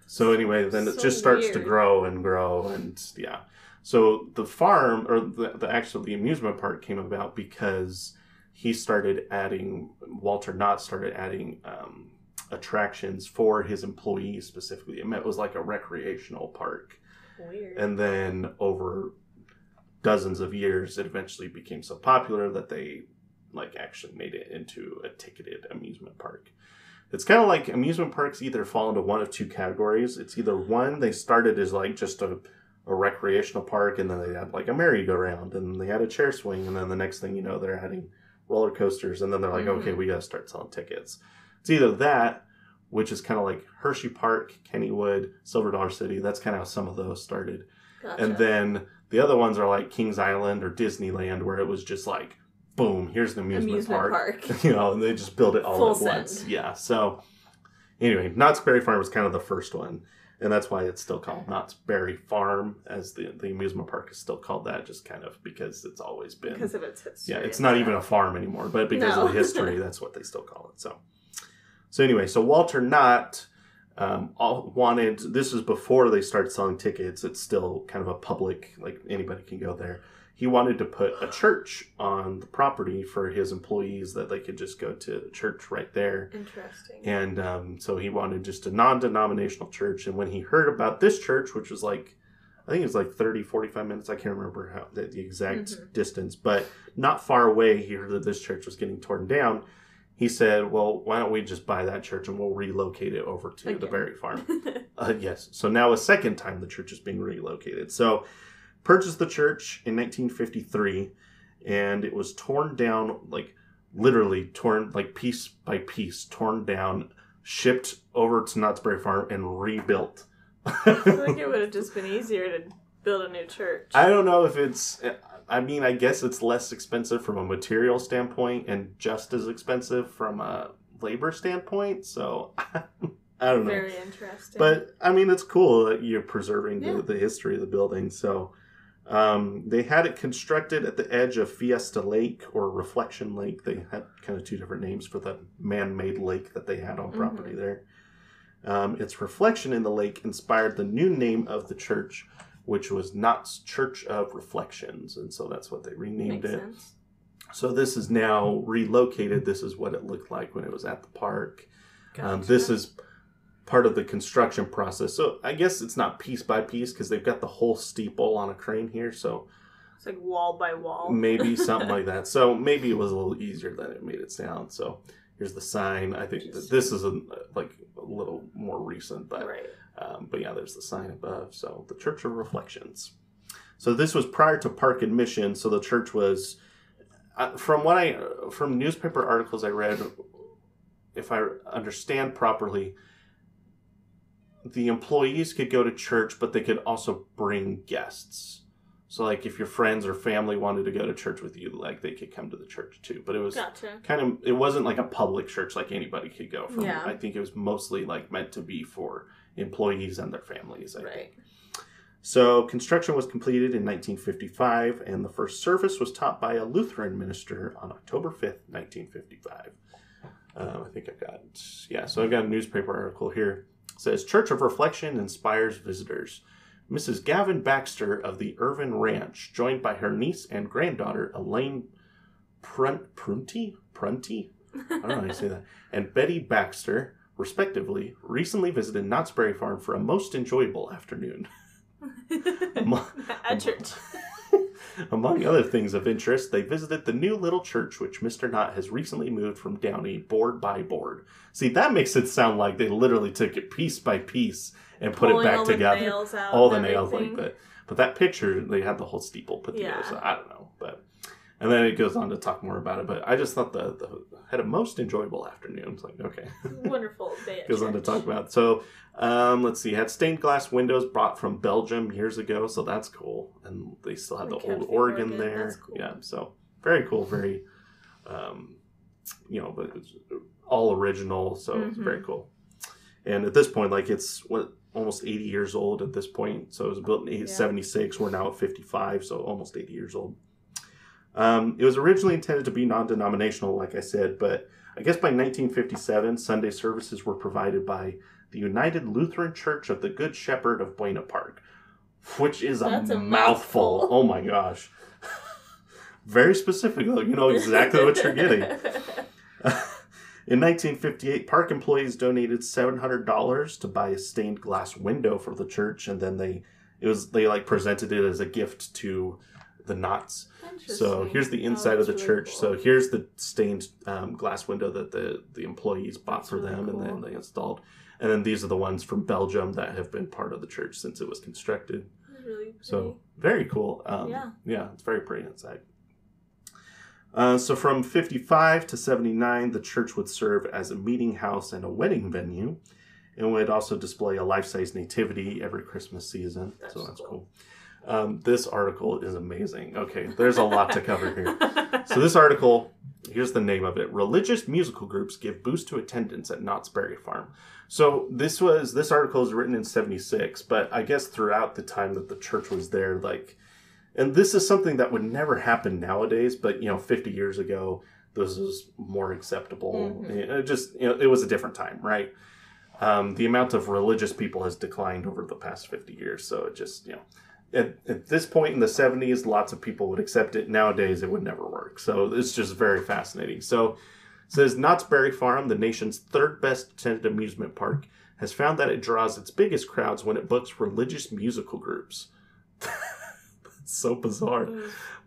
So anyway, then it just starts to grow and grow, and yeah. So the farm, or the amusement park, came about because Walter Knott started adding attractions for his employees specifically. It was like a recreational park. Weird. And then over dozens of years, it eventually became so popular that they actually made it into a ticketed amusement park. It's kind of like amusement parks either fall into one of two categories. It's either one, they started as like just a recreational park, and then they had like a merry-go-round, and they had a chair swing, and then the next thing you know, they're adding roller coasters, and then they're like, okay, we got to start selling tickets. It's either that, which is kind of like Hershey Park, Kennywood, Silver Dollar City. That's kind of how some of those started. Gotcha. And then the other ones are like Kings Island or Disneyland, where it was just like, boom, here's an amusement park. And they just build it all full at once. Yeah. So anyway, Knott's Berry Farm was kind of the first one. And that's why it's still called Knott's Berry Farm, as the amusement park is still called that, just kind of because it's always been. Because of its history. Yeah, it's not even a farm anymore, but because of the history, that's what they still call it. So anyway, so Walter Knott wanted, this is before they started selling tickets. It's still kind of a public, like anybody can go there. He wanted to put a church on the property for his employees, that they could just go to church right there. Interesting. And so he wanted just a non-denominational church. And when he heard about this church, which was like, I think it was like 30, 45 minutes. I can't remember the exact distance, but not far away, he heard that this church was getting torn down. He said, well, why don't we just buy that church and we'll relocate it over to the Berry Farm. Yes. So now a second time the church is being relocated. So purchased the church in 1953, and it was torn down, like literally torn, like piece by piece, torn down, shipped over to Knott's Berry Farm, and rebuilt. I feel like it would have just been easier to build a new church. I don't know if it's, I mean, I guess it's less expensive from a material standpoint and just as expensive from a labor standpoint, so I don't know. Very interesting. But, I mean, it's cool that you're preserving the history of the building, so. They had it constructed at the edge of Fiesta Lake, or Reflection Lake. They had kind of two different names for the man-made lake that they had on property there. Its reflection in the lake inspired the new name of the church, which was Knott's Church of Reflections. And so that's what they renamed it. Sense. So this is now relocated. This is what it looked like when it was at the park. Gotcha. This is part of the construction process. So I guess it's not piece by piece, because they've got the whole steeple on a crane here. So it's like wall by wall. Maybe something like that. So maybe it was a little easier than it made it sound. So here's the sign. I think that this is a little more recent, but but yeah, there's the sign above. So the Church of Reflections. So this was prior to park admission. So the church was, from newspaper articles I read, if I understand properly, the employees could go to church, but they could also bring guests. So, like, if your friends or family wanted to go to church with you, like, they could come to the church, too. But it was it wasn't like a public church, like anybody could go from. Yeah. I think it was mostly, like, meant to be for employees and their families, I right. think. So construction was completed in 1955, and the first service was taught by a Lutheran minister on October 5th, 1955. I think so I've got a newspaper article here. It says, Church of Reflection inspires visitors. Mrs. Gavin Baxter of the Irvin Ranch, joined by her niece and granddaughter, Elaine Prunty? I don't know how you say that. And Betty Baxter, respectively, recently visited Knott's Berry Farm for a most enjoyable afternoon. At church. Among other things of interest, they visited the new little church which Mr. Knott has recently moved from Downey board by board. See, that makes it sound like they literally took it piece by piece and put it back together. All the nails like that. But that picture, they had the whole steeple put together, so I don't know. And then it goes on to talk more about it, but I just thought the had a most enjoyable afternoon. It's like, okay. Wonderful day at Goes on to talk about. So, let's see. Had stained glass windows brought from Belgium years ago, so that's cool. And they still have the old organ there. That's cool. Yeah, so very cool. Very, but it's all original, so it's very cool. And at this point, like, it's almost 80 years old at this point. So it was built in 76. We're now at 55, so almost 80 years old. It was originally intended to be non-denominational, like I said, but I guess by 1957, Sunday services were provided by the United Lutheran Church of the Good Shepherd of Buena Park, which is a mouthful. Oh my gosh. Very specific, though. You know exactly what you're getting. In 1958, Park employees donated $700 to buy a stained glass window for the church, and then they presented it as a gift to the Knotts. So here's the inside of the church. Cool. So here's the stained glass window that the employees bought for them, and then they installed. And then these are the ones from Belgium that have been part of the church since it was constructed. Really pretty. So very cool. Yeah, it's very pretty inside. So from 55 to 79, the church would serve as a meeting house and a wedding venue, and would also display a life-size nativity every Christmas season. That's cool. This article is amazing. Okay, there's a lot to cover here. So this article, here's the name of it. Religious musical groups give boost to attendance at Knott's Berry Farm. So this article is written in 76, but I guess throughout the time that the church was there, and this is something that would never happen nowadays, but 50 years ago, this was more acceptable. Mm-hmm. It was a different time, right? The amount of religious people has declined over the past 50 years, so it just, At this point in the 70s, lots of people would accept it. Nowadays, it would never work. So it's just very fascinating. So it says, Knott's Berry Farm, the nation's third best attended amusement park, has found that it draws its biggest crowds when it books religious musical groups. That's so bizarre.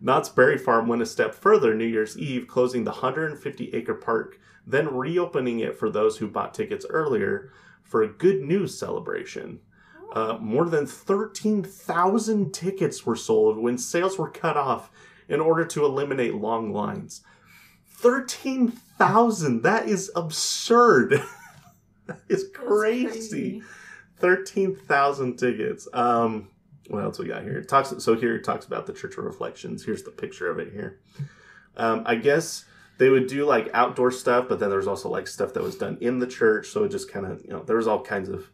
Knott's Berry Farm went a step further New Year's Eve, closing the 150-acre park, then reopening it for those who bought tickets earlier for a good news celebration. More than 13,000 tickets were sold when sales were cut off in order to eliminate long lines. 13,000! That is absurd. That is crazy. 13,000 tickets. What else we got here? It talks about the Church of Reflections. Here's the picture of it here. I guess they would do outdoor stuff, but then there's also stuff that was done in the church. So it just kind of, there was all kinds of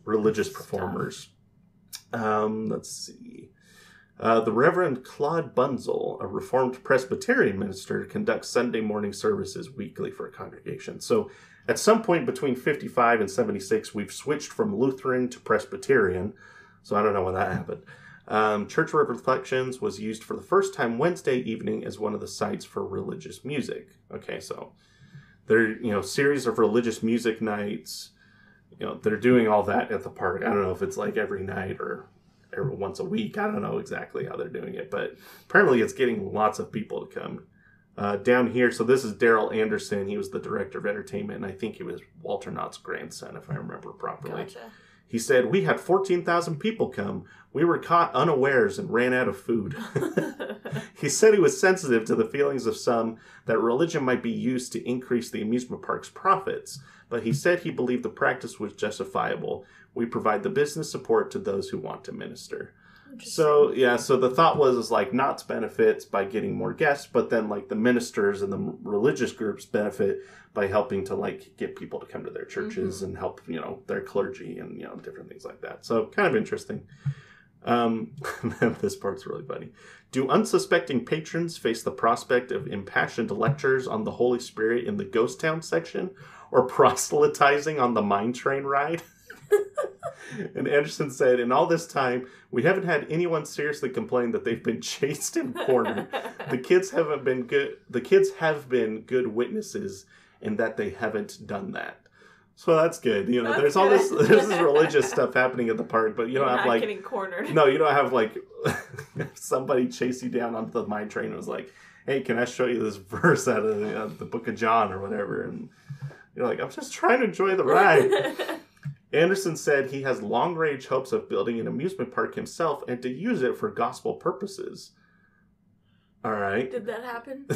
religious performers. Let's see. The Reverend Claude Bunzel, a Reformed Presbyterian minister, conducts Sunday morning services weekly for a congregation. So at some point between 55 and 76, we've switched from Lutheran to Presbyterian. So I don't know when that happened. Church of Reflections was used for the first time Wednesday evening as one of the sites for religious music. Okay, so there, series of religious music nights. They're doing all that at the park. I don't know if it's every night or every once a week. I don't know exactly how they're doing it, but apparently it's getting lots of people to come. Down here, so this is Daryl Anderson. He was the director of entertainment, and I think he was Walter Knott's grandson, if I remember properly. Gotcha. He said, "We had 14,000 people come. We were caught unawares and ran out of food." He said he was sensitive to the feelings of some that religion might be used to increase the amusement park's profits, but he said he believed the practice was justifiable. We provide the business support to those who want to minister. So, yeah, so the thought was like Knott's benefits by getting more guests, but then like the ministers and the religious groups benefit by helping to like get people to come to their churches and help, their clergy and, different things like that. So kind of interesting. This part's really funny. Do unsuspecting patrons face the prospect of impassioned lectures on the Holy Spirit in the ghost town section or proselytizing on the mine train ride? And Anderson said, in all this time, we haven't had anyone seriously complain that they've been chased and cornered. The kids have been good witnesses in that they haven't done that. So that's good. There's all this religious stuff happening at the park, but you don't have like getting cornered. No, you don't have like somebody chase you down onto the mine train and was like, "Hey, can I show you this verse out of the Book of John or whatever?" And you're like, "I'm just trying to enjoy the ride." Anderson said he has long-range hopes of building an amusement park himself and to use it for gospel purposes. All right. Did that happen?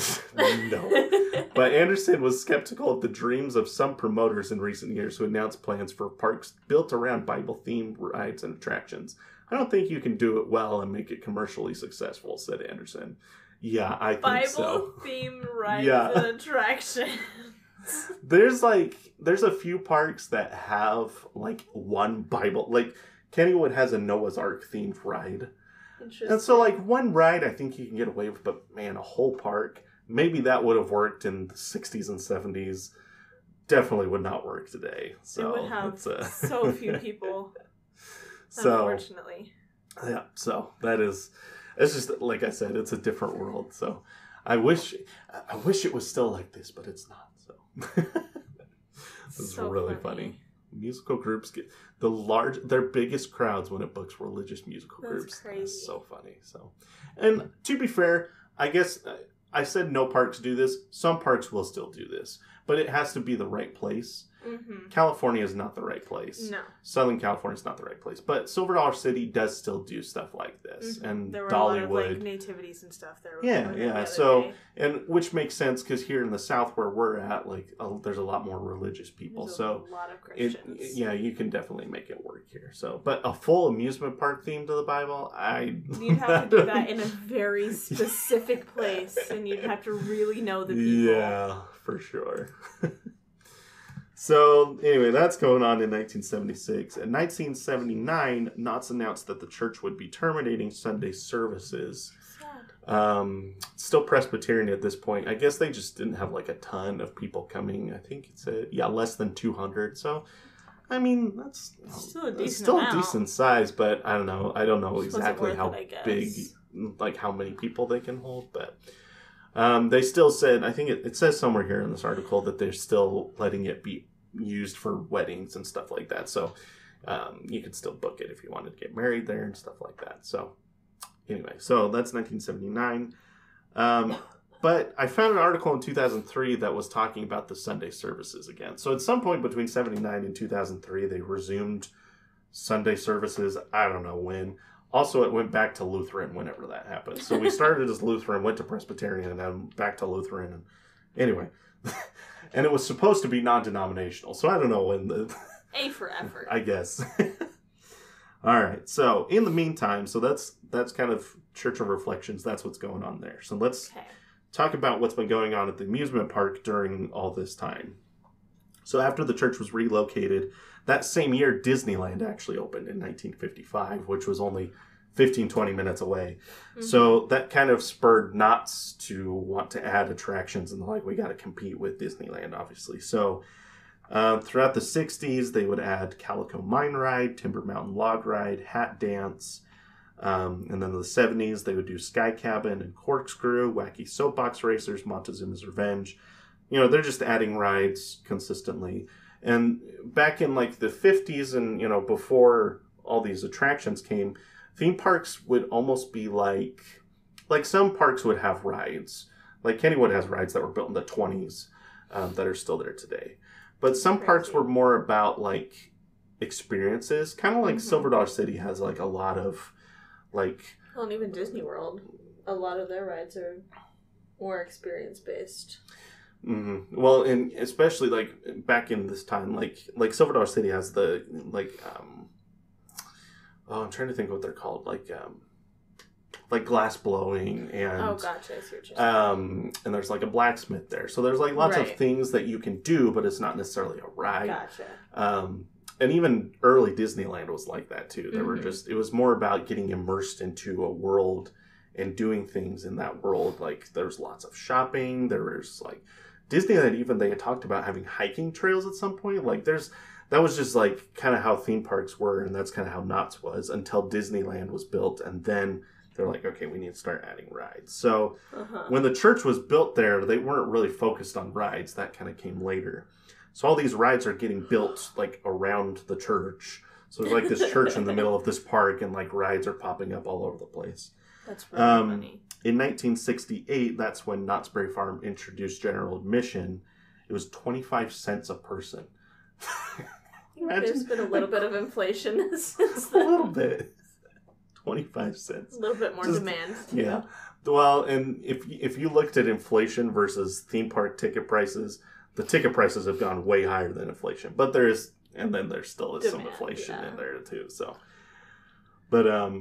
No. But Anderson was skeptical of the dreams of some promoters in recent years who announced plans for parks built around Bible-themed rides and attractions. I don't think you can do it well and make it commercially successful, said Anderson. Yeah, I think so. Bible-themed rides and attractions. There's a few parks that have like one Bible, like Kennywood has a Noah's Ark themed ride. And so like one ride I think you can get away with, but man, a whole park, maybe that would have worked in the 60s and 70s. Definitely would not work today. So it would have so few people. Unfortunately. Yeah, so it's just like I said, it's a different world. So I wish it was still like this, but it's not. So this is really funny. Musical groups get their biggest crowds when it books religious musical groups. Crazy. That's so funny. So, and to be fair, I guess I said no parks do this. Some parks will still do this, but it has to be the right place. Mm-hmm. California is not the right place. No. Southern California is not the right place. But Silver Dollar City does still do stuff like this. Mm-hmm. And there were Dollywood. A lot of, nativities and stuff there. Yeah. So, and which makes sense because here in the South where we're at, there's a lot more religious people. There's a lot of Christians. You can definitely make it work here. So, but a full amusement park theme to the Bible, you'd have to do that in a very specific place, and you'd have to really know the people. Yeah, for sure. So, anyway, that's going on in 1976. In 1979, Knott's announced that the church would be terminating Sunday services. Sad. Still Presbyterian at this point. I guess they just didn't have, a ton of people coming. I think it said, less than 200. So, I mean, that's still a decent still a decent size, but I don't know. I don't know exactly how big, how many people they can hold, but... they still said, I think it says somewhere here in this article that they're still letting it be used for weddings and stuff like that. So you could still book it if you wanted to get married there and stuff like that. So anyway, so that's 1979. But I found an article in 2003 that was talking about the Sunday services again. So at some point between 79 and 2003, they resumed Sunday services. I don't know when. Also, it went back to Lutheran whenever that happened. So we started as Lutheran, went to Presbyterian, and then back to Lutheran. And anyway, and it was supposed to be non-denominational. So I don't know when A for effort, I guess. All right. So in the meantime, so that's kind of Church of Reflections. That's what's going on there. So let's talk about what's been going on at the amusement park during all this time. So after the church was relocated, that same year, Disneyland actually opened in 1955, which was only 15-20 minutes away. Mm-hmm. So that kind of spurred Knott's to want to add attractions, and we got to compete with Disneyland, obviously. So throughout the 60s, they would add Calico Mine Ride, Timber Mountain Log Ride, Hat Dance. And then in the 70s, they would do Sky Cabin and Corkscrew, Wacky Soapbox Racers, Montezuma's Revenge. They're just adding rides consistently. And back in the 50s and, before all these attractions came, theme parks would almost be like some parks would have rides. Like Kennywood has rides that were built in the 20s that are still there today. But some parks were more about experiences, kind of like Silver Dollar City has a lot of Well, and even Disney World, a lot of their rides are more experience based. Mm-hmm. Well, and especially back in this time, like Silver Dollar City has the I'm trying to think what they're called, like glass blowing and gotcha. I see what you're saying. And there's like a blacksmith there, so there's like lots of things that you can do, but it's not necessarily a ride. Gotcha. And even early Disneyland was like that too. There were it was more about getting immersed into a world and doing things in that world. Like there's lots of shopping. There was like Disneyland, even they had talked about having hiking trails at some point. Like that was just like kind of how theme parks were, and that's kind of how Knott's was until Disneyland was built, and then they're like, okay, we need to start adding rides. So when the church was built there, they weren't really focused on rides. That kind of came later. So all these rides are getting built like around the church. So there's like this church in the middle of this park, and like rides are popping up all over the place. That's really funny. In 1968, that's when Knott's Berry Farm introduced general admission. It was 25 cents a person. There's been a little bit of inflation since then. A little bit. 25 cents. A little bit more demand. Yeah. Well, and if you looked at inflation versus theme park ticket prices, the ticket prices have gone way higher than inflation. But there still is some inflation in there too. So, but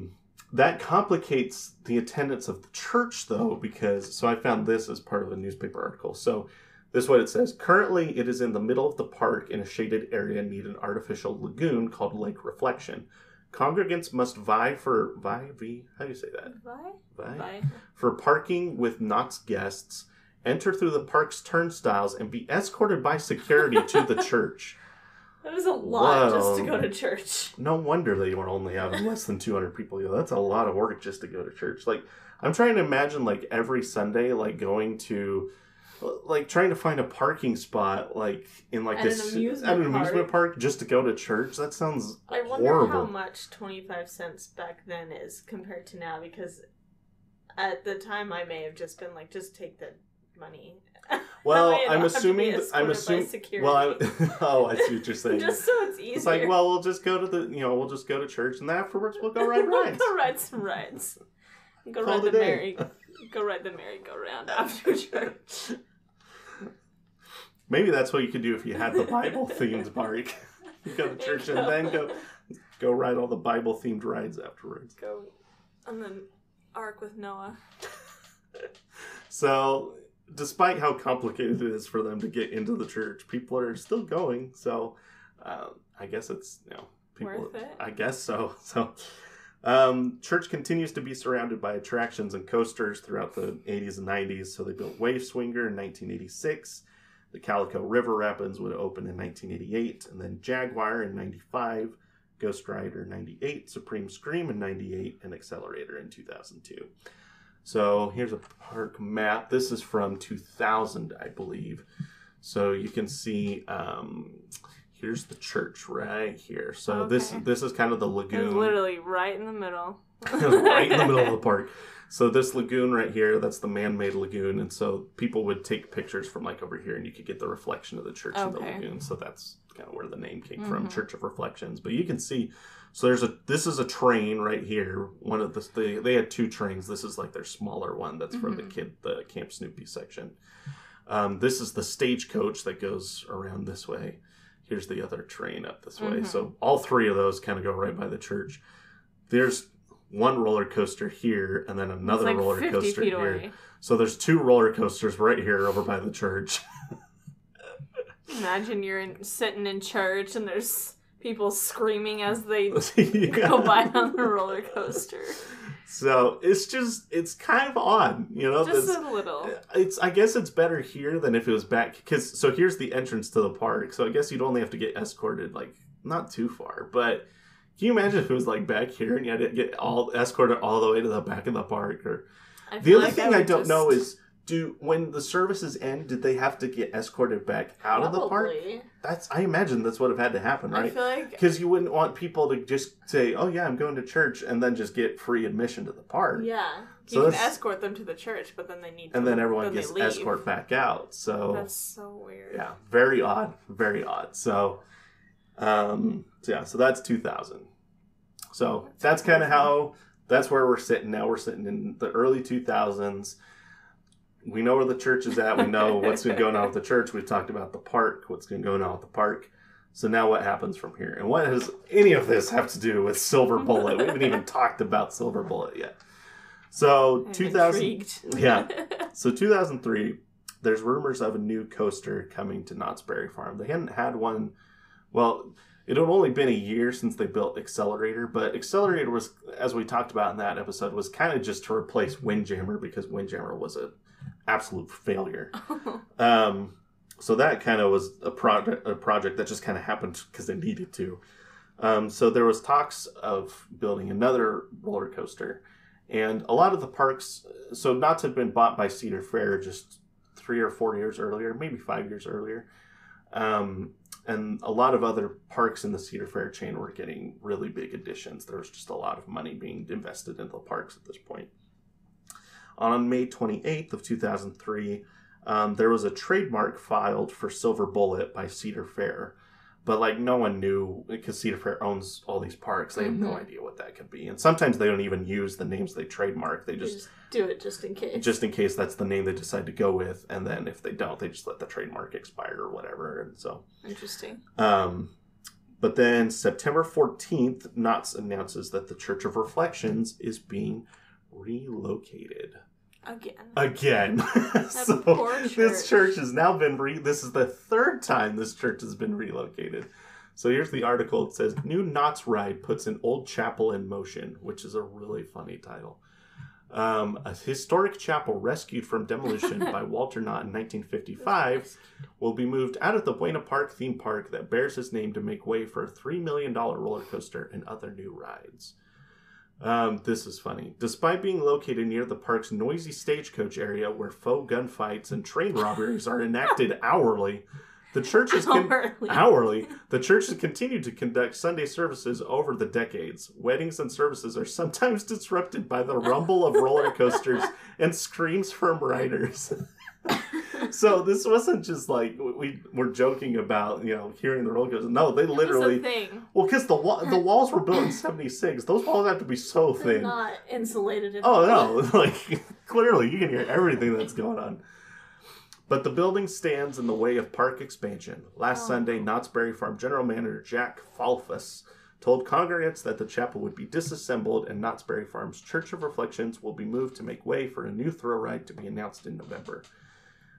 that complicates the attendance of the church though, because I found this as part of a newspaper article. So this is what it says. Currently, it is in the middle of the park in a shaded area near an artificial lagoon called Lake Reflection. Congregants must vie for how do you say that? Vie? For parking with Knott's guests, enter through the park's turnstiles, and be escorted by security to the church. That is a lot just to go to church. No wonder they were only having less than 200 people. That's a lot of work just to go to church. Like, I'm trying to imagine, like, every Sunday, like, going to, like, trying to find a parking spot, like, in, like, an amusement park just to go to church. That sounds horrible. I wonder how much 25 cents back then is compared to now, because at the time I may have just been like, just take the money. Well, I'm assuming. Well, I see what you're saying. Just so it's easier. It's like, well, we'll just go to we'll just go to church, and then afterwards we'll go ride rides. Go ride some rides. Go ride the merry-go-round after church. Maybe that's what you could do if you had the Bible themed park. You go to church and then go ride all the Bible themed rides afterwards. Go on the ark with Noah. So, despite how complicated it is for them to get into the church, people are still going. So, I guess it's worth it. I guess so. So, church continues to be surrounded by attractions and coasters throughout the 80s and 90s. So they built Wave Swinger in 1986. The Calico River Rapids would open in 1988, and then Jaguar in 95, Ghost Rider in 98, Supreme Scream in 98, and Accelerator in 2002. So here's a park map. This is from 2000, I believe. So you can see, here's the church right here. So this is kind of the lagoon. It's literally right in the middle. Right in the middle of the park. So this lagoon right here, that's the man-made lagoon. And so people would take pictures from like over here, and you could get the reflection of the church in the lagoon. So that's kind of where the name came from, Church of Reflections. But you can see, so this is a train right here. One of they had two trains. This is like their smaller one. That's for the Camp Snoopy section. This is the stagecoach that goes around this way. Here's the other train up this way. So all three of those kind of go right by the church. There's one roller coaster here, and then another roller coaster here. Away. So there's two roller coasters right here over by the church. Imagine you're sitting in church and there's people screaming as they go by on the roller coaster. So it's kind of odd, Just a little. I guess it's better here than if it was back, so here's the entrance to the park. So I guess you'd only have to get escorted like not too far, but. Can you imagine if it was like back here and you had to get escorted all the way to the back of the park? Or the other thing I don't know is, when the services end, did they have to get escorted back out of the park? I imagine that's what have had to happen, right? I feel like because you wouldn't want people to just say, "Oh yeah, I'm going to church," and then just get free admission to the park. Yeah, you can escort them to the church, but then they need to. And then everyone gets escort back out. So that's so weird. Yeah, very odd. Very odd. So. So that's 2000. So that's kind of that's where we're sitting now. We're sitting in the early 2000s. We know where the church is at. We know what's been going on with the church. We've talked about the park, what's been going on with the park. So now what happens from here? And what does any of this have to do with Silver Bullet? We haven't even talked about Silver Bullet yet. So 2003, there's rumors of a new coaster coming to Knott's Berry Farm. They hadn't had one. Well, it had only been a year since they built Accelerator, but Accelerator was, as we talked about in that episode, was kind of just to replace Windjammer because Windjammer was an absolute failure. So that kind of was a project that just kind of happened because they needed to. So there was talks of building another roller coaster. And a lot of the parks, so Knott's had been bought by Cedar Fair just 3 or 4 years earlier, maybe 5 years earlier. And a lot of other parks in the Cedar Fair chain were getting really big additions. There was just a lot of money being invested into the parks at this point. On May 28th of 2003, there was a trademark filed for Silver Bullet by Cedar Fair. But, like, no one knew, because Cedar Fair owns all these parks. They have no idea what that could be. And sometimes they don't even use the names they trademark. They just do it just in case. Just in case that's the name they decide to go with. And then if they don't, they just let the trademark expire or whatever. And so... Interesting. But then September 14th, Knott's announces that the Church of Reflections is being relocated. Again. So poor church. This church has now been this is the third time this church has been relocated. So here's the article. It says, New Knott's Ride puts an old chapel in motion, which is a really funny title. A historic chapel rescued from demolition by Walter Knott in 1955 will be moved out of the Buena Park theme park that bears his name to make way for a $3 million roller coaster and other new rides. This is funny. Despite being located near the park's noisy stagecoach area where faux gunfights and train robberies are enacted hourly, the church has the church has continued to conduct Sunday services over the decades. Weddings and services are sometimes disrupted by the rumble of roller coasters and screams from riders. So this wasn't just like we were joking about, hearing the roller coaster. No, they literally. It was a thing. Well, because the walls were built in '76. Those walls have to be so thin. They're not insulated at all. Oh no! Like clearly, you can hear everything that's going on. But the building stands in the way of park expansion. Last Sunday, Knott's Berry Farm General Manager Jack Falfus told congregants that the chapel would be disassembled and Knott's Berry Farm's Church of Reflections will be moved to make way for a new thrill ride to be announced in November.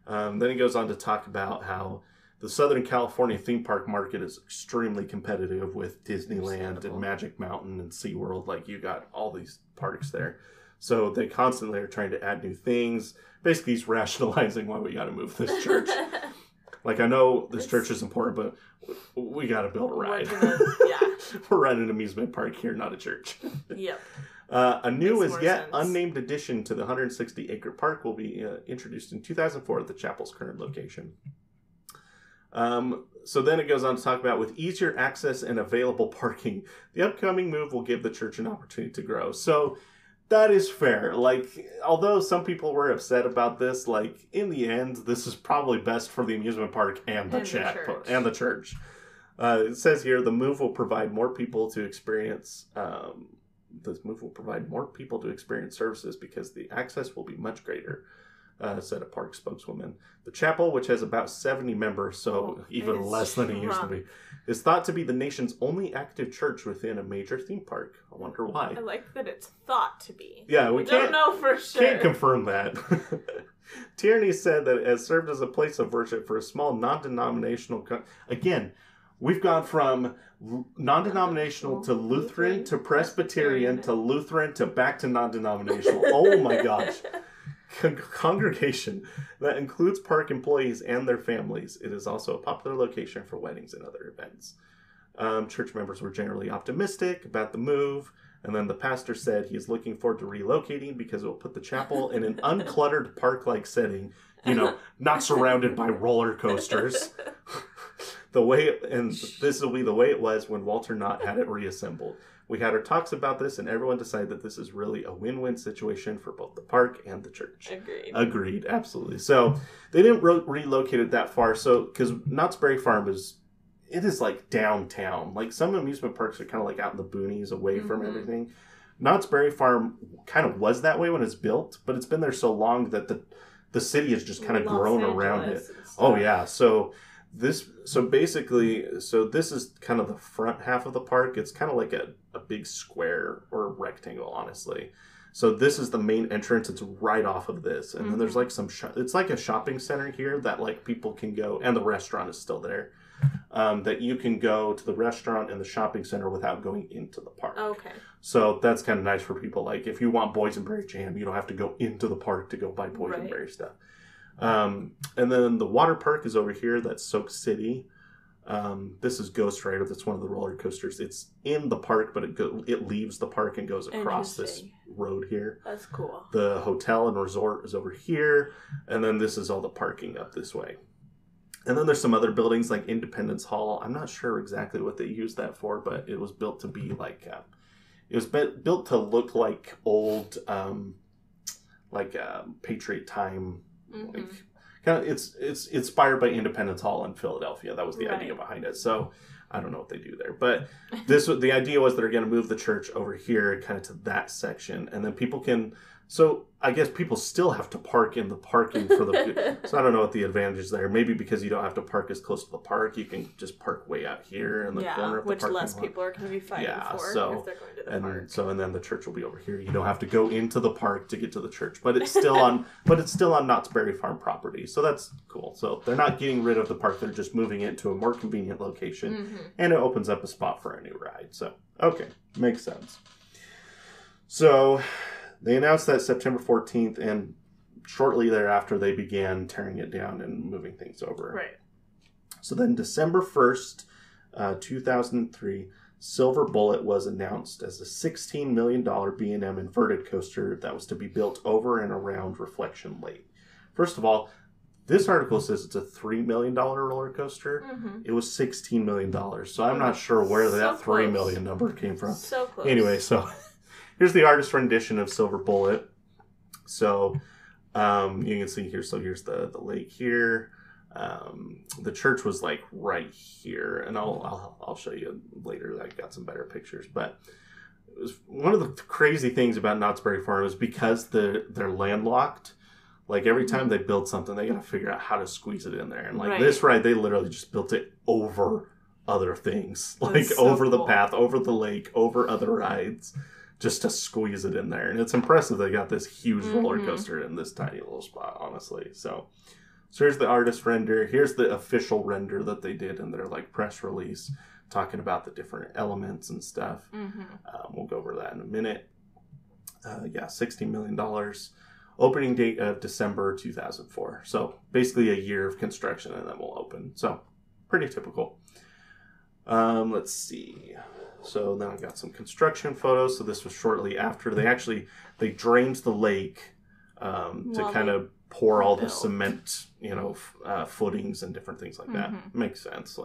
Then he goes on to talk about how the Southern California theme park market is extremely competitive with Disneyland and Magic Mountain and SeaWorld. Like, you got all these parks there. So they constantly are trying to add new things. Basically, he's rationalizing why we got to move this church. Like, I know this church is important, but we got to build a ride. We're running an amusement park here, not a church. Yep. A new as yet unnamed addition to the 160-acre park will be introduced in 2004 at the chapel's current location. So then it goes on to talk about, with easier access and available parking, the upcoming move will give the church an opportunity to grow. So that is fair. Like, although some people were upset about this, like, in the end, this is probably best for the amusement park and the church. It says here, the move will provide more people to experience... services because the access will be much greater, said a park spokeswoman. The chapel, which has about 70 members, so even less than it used to be, is thought to be the nation's only active church within a major theme park. I wonder why. I like that it's thought to be. Yeah, we don't know for sure. Can't confirm that. Tierney said that it has served as a place of worship for a small non-denominational... Again, we've gone from non-denominational to Lutheran to Presbyterian to Lutheran to back to non-denominational. Oh my gosh. Congregation that includes park employees and their families. It is also a popular location for weddings and other events. Church members were generally optimistic about the move. And then the pastor said he is looking forward to relocating because it will put the chapel in an uncluttered park-like setting, not surrounded by roller coasters. This will be the way it was when Walter Knott had it reassembled. We had our talks about this, and everyone decided that this is really a win-win situation for both the park and the church. Agreed, absolutely. So they didn't relocate it that far. So because Knott's Berry Farm is like downtown. Like, some amusement parks are kind of like out in the boonies, away from everything. Knott's Berry Farm kind of was that way when it's built, but it's been there so long that the city has just kind of grown around it. Oh yeah, so This is kind of the front half of the park. It's kind of like a big square or rectangle, honestly. So this is the main entrance. It's right off of this. And then there's like it's like a shopping center here that like people can go, and the restaurant is still there. That you can go to the restaurant and the shopping center without going into the park. Okay. So that's kind of nice for people. Like if you want boysenberry jam, you don't have to go into the park to go buy boysenberry stuff. And then the water park is over here. That's Soak City. This is Ghost Rider. That's one of the roller coasters. It's in the park, but it leaves the park and goes across this road here. That's cool. The hotel and resort is over here. And then this is all the parking up this way. And then there's some other buildings like Independence Hall. I'm not sure exactly what they used that for, but it was built to be like... it was built to look like old... Patriot time... Like, kind of, it's inspired by Independence Hall in Philadelphia. That was the idea behind it. So I don't know what they do there, but the idea was they're going to move the church over here, kind of to that section, and then people can. So I guess people still have to park in the parking for the. So I don't know what the advantage is there. Maybe because you don't have to park as close to the park, you can just park way out here in the corner of the parking lot. Which less people are going to be fighting for if they're going to the park. And then the church will be over here. You don't have to go into the park to get to the church, but it's still on Knott's Berry Farm property. So that's cool. So they're not getting rid of the park. They're just moving it to a more convenient location, and it opens up a spot for a new ride. So okay, makes sense. So. They announced that September 14th, and shortly thereafter, they began tearing it down and moving things over. Right. So then December 1st, 2003, Silver Bullet was announced as a $16 million B&M inverted coaster that was to be built over and around Reflection Lake. First of all, this article says it's a $3 million roller coaster. It was $16 million. So I'm not sure where that $3 million number came from. So close. Anyway, so... Here's the artist rendition of Silver Bullet. So you can see here. So here's the lake here. The church was like right here, and I'll show you later. I got some better pictures, but it was one of the crazy things about Knott's Berry Farm is because they're landlocked. Like every time they build something, they got to figure out how to squeeze it in there. And like this ride, they literally just built it over other things, like over the path, over the lake, over other rides. Just to squeeze it in there. And it's impressive they got this huge roller coaster in this tiny little spot, honestly. So here's the artist render. Here's the official render that they did in their like press release, talking about the different elements and stuff. We'll go over that in a minute. $16 million. Opening date of December 2004. So basically a year of construction and then we'll open. So pretty typical. Let's see. So then I got some construction photos. So this was shortly after they drained the lake to kind of pour all the cement, footings and different things like that. Makes sense.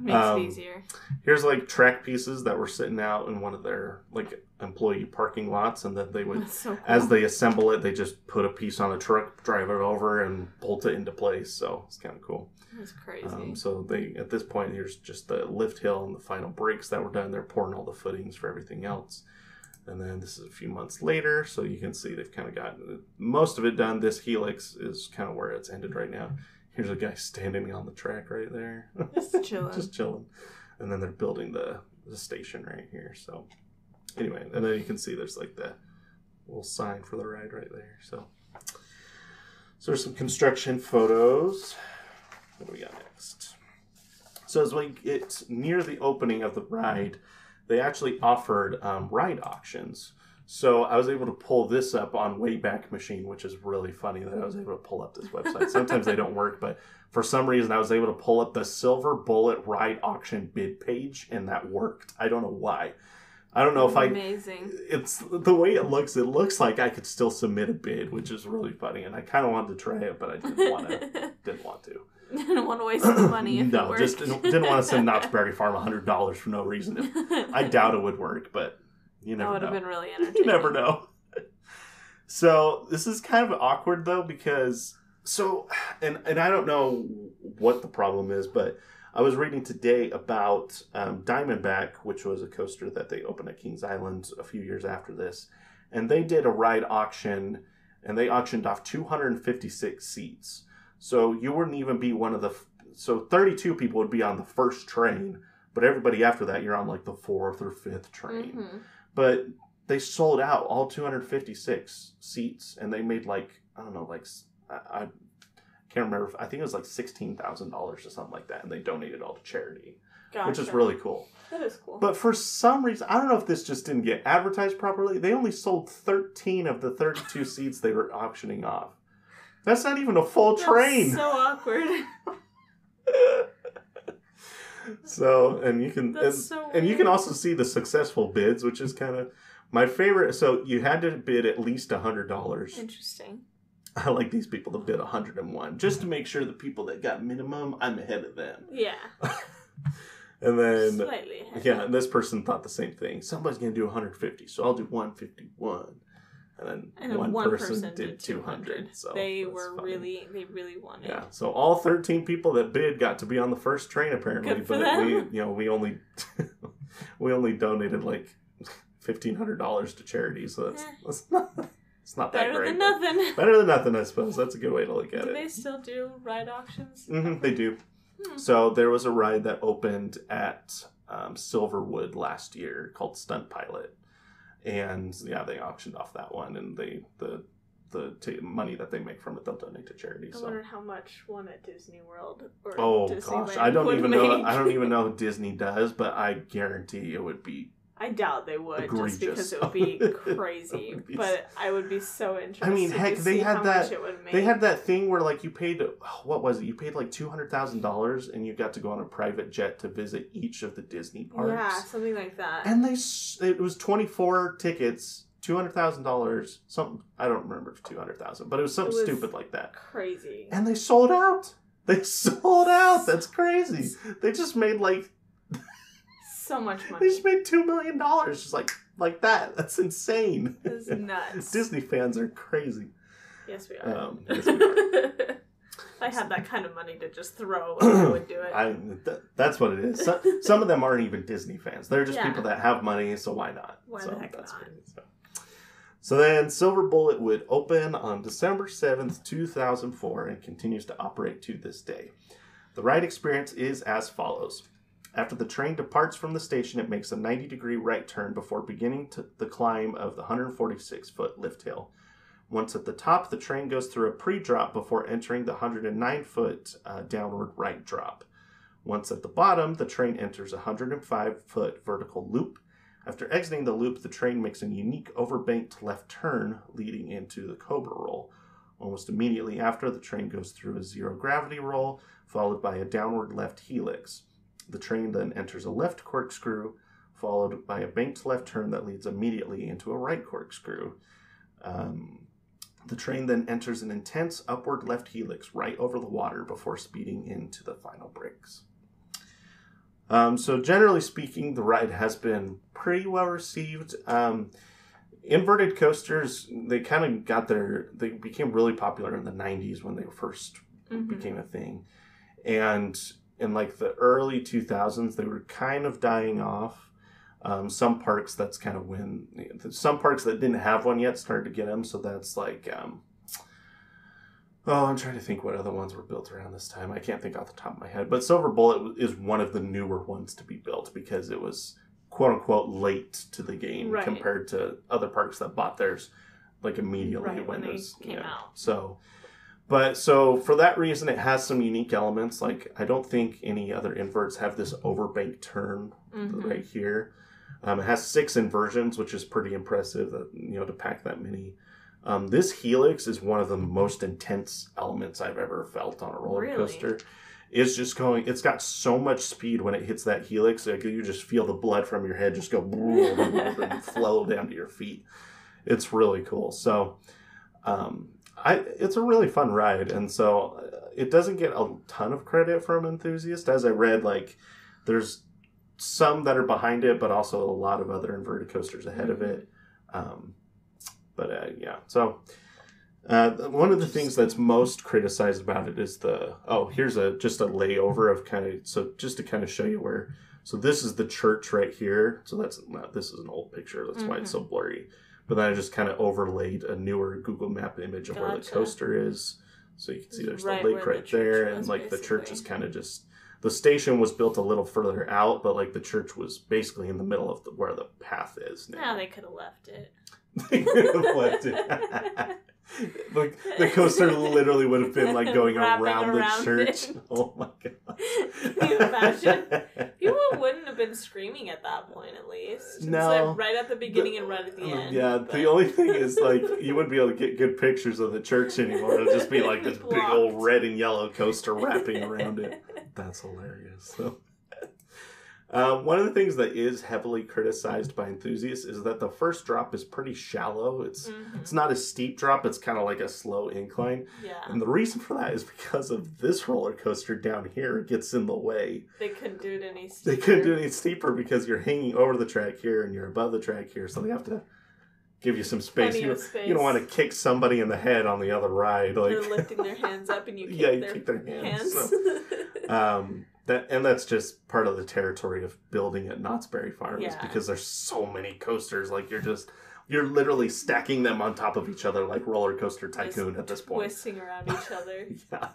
Makes it easier. Here's like track pieces that were sitting out in one of their like employee parking lots, and then they would, as they assemble it, they just put a piece on a truck, drive it over, and bolt it into place. So it's kind of cool. That's crazy. So at this point, here's just the lift hill and the final brakes that were done. They're pouring all the footings for everything else. And then this is a few months later, so you can see they've kind of gotten most of it done. This helix is kind of where it's ended right now. Here's a guy standing on the track right there. Just chilling. Just chilling. And then they're building the station right here. So anyway, and then you can see there's like the little sign for the ride right there. So there's some construction photos. What do we got next? So as we get near the opening of the ride, they actually offered ride auctions. So I was able to pull this up on Wayback Machine, which is really funny that I was able to pull up this website. Sometimes they don't work, but for some reason I was able to pull up the Silver Bullet ride auction bid page, and that worked. I don't know why. I don't know if Amazing. It's the way it looks like I could still submit a bid, which is really funny. And I kind of wanted to try it, but I didn't want to. Didn't want to waste the money if it worked. Just didn't want to send Knott's Berry Farm $100 for no reason. I doubt it would work, but you never know. That would have been really entertaining. You never know. So this is kind of awkward though, because and I don't know what the problem is, but I was reading today about Diamondback, which was a coaster that they opened at Kings Island a few years after this, and they did a ride auction, and they auctioned off 256 seats. So you wouldn't even be one of the so 32 people would be on the first train, but everybody after that, you're on like the 4th or 5th train. Mm-hmm. But they sold out all 256 seats, and they made like, I don't know, like, I can't remember. I think it was like $16,000 or something like that, and they donated all to charity, which is really cool. That is cool. But for some reason, I don't know if this just didn't get advertised properly. They only sold 13 of the 32 seats they were auctioning off. That's not even a full train. So awkward. So, and you can and you can also see the successful bids, which is kind of my favorite. So you had to bid at least $100. Interesting. I like these people to bid 101 just to make sure the people that got minimum, I'm ahead of them. Yeah. And then, slightly ahead. Yeah, and this person thought the same thing. Somebody's going to do 150, so I'll do 151. And then one person did 200. So they really wanted. Yeah, so all 13 people that bid got to be on the first train apparently. Good for them. we only we only donated like $1,500 to charity, so that's not. It's not that great. Better than nothing. Better than nothing, I suppose. That's a good way to look at it. Do they still do ride auctions? Mm-hmm, they do. So there was a ride that opened at Silverwood last year called Stunt Pilot. And yeah, they auctioned off that one, and the money that they make from it, they'll donate to charity. I wonder how much one at Disney World or Disneyland I don't even know. I don't even know who Disney does, but I guarantee it would be. I doubt they would, egregious. Just because it would be crazy. But I would be so interested. I mean, heck, they had that. They had that thing where like you paid, what was it? You paid like $200,000, and you got to go on a private jet to visit each of the Disney parks. Yeah, something like that. And it was 24 tickets, $200,000. Something I don't remember for $200,000, but it was something stupid like that. Crazy. And they sold out. That's crazy. They just made like. So much money. They just made $2 million just like that. That's insane. It's nuts. Disney fans are crazy. Yes, we are. Yes, we are. If I had that kind of money to just throw, I would do it. That's what it is. Some of them aren't even Disney fans. They're just people that have money, so why not? Why the heck not? So then Silver Bullet would open on December 7th, 2004 and continues to operate to this day. The ride experience is as follows. After the train departs from the station, it makes a 90-degree right turn before beginning the climb of the 146-foot lift hill. Once at the top, the train goes through a pre-drop before entering the 109-foot downward right drop. Once at the bottom, the train enters a 105-foot vertical loop. After exiting the loop, the train makes a unique overbanked left turn leading into the Cobra Roll. Almost immediately after, the train goes through a zero-gravity roll, followed by a downward left helix. The train then enters a left corkscrew, followed by a banked left turn that leads immediately into a right corkscrew. The train then enters an intense upward left helix right over the water before speeding into the final brakes. So generally speaking, the ride has been pretty well received. Inverted coasters, they became really popular in the 90s when they first became a thing. And in like the early 2000s, they were kind of dying off. Some parks, that's kind of when some parks that didn't have one yet started to get them. So that's like, I'm trying to think what other ones were built around this time. I can't think off the top of my head. But Silver Bullet is one of the newer ones to be built because it was quote unquote late to the game compared to other parks that bought theirs like immediately when they came out. So for that reason, it has some unique elements. Like, I don't think any other inverts have this overbanked turn right here. It has 6 inversions, which is pretty impressive, to pack that many. This helix is one of the most intense elements I've ever felt on a roller coaster. It's just it's got so much speed when it hits that helix. Like, you just feel the blood from your head just go and flow down to your feet. It's really cool. So, it's a really fun ride, and so it doesn't get a ton of credit from enthusiasts. As I read, like, there's some that are behind it, but also a lot of other inverted coasters ahead of it. So one of the things that's most criticized about it is here's just a layover of just to kind of show you where. So this is the church right here. So this is an old picture. That's why it's so blurry. But then I just kind of overlaid a newer Google Map image of where the coaster is. So you can see there's the lake right there, and like the church is kind of just... The station was built a little further out, but like the church was basically in the middle of where the path is now. Yeah, they could have left it. They could have left it. Like the coaster literally would have been like going around the church. It. Oh my god! Can you imagine? People wouldn't have been screaming at that point, at least. No, like right at the beginning and right at the end. Yeah, but... the only thing is like you wouldn't be able to get good pictures of the church anymore. It'd just be like this big old red and yellow coaster wrapping around it. That's hilarious. So. One of the things that is heavily criticized by enthusiasts is that the first drop is pretty shallow. It's not a steep drop. It's kind of like a slow incline. Yeah. And the reason for that is because of this roller coaster down here gets in the way. They couldn't do it any steeper. They couldn't do it any steeper because you're hanging over the track here and you're above the track here. So they have to give you some space. You don't want to kick somebody in the head on the other ride. Like, they're lifting their hands up and you kick their hands. So, that's just part of the territory of building at Knott's Berry Farm is because there's so many coasters. Like you're literally stacking them on top of each other like Roller Coaster Tycoon at this point. Twisting around each other. Yeah.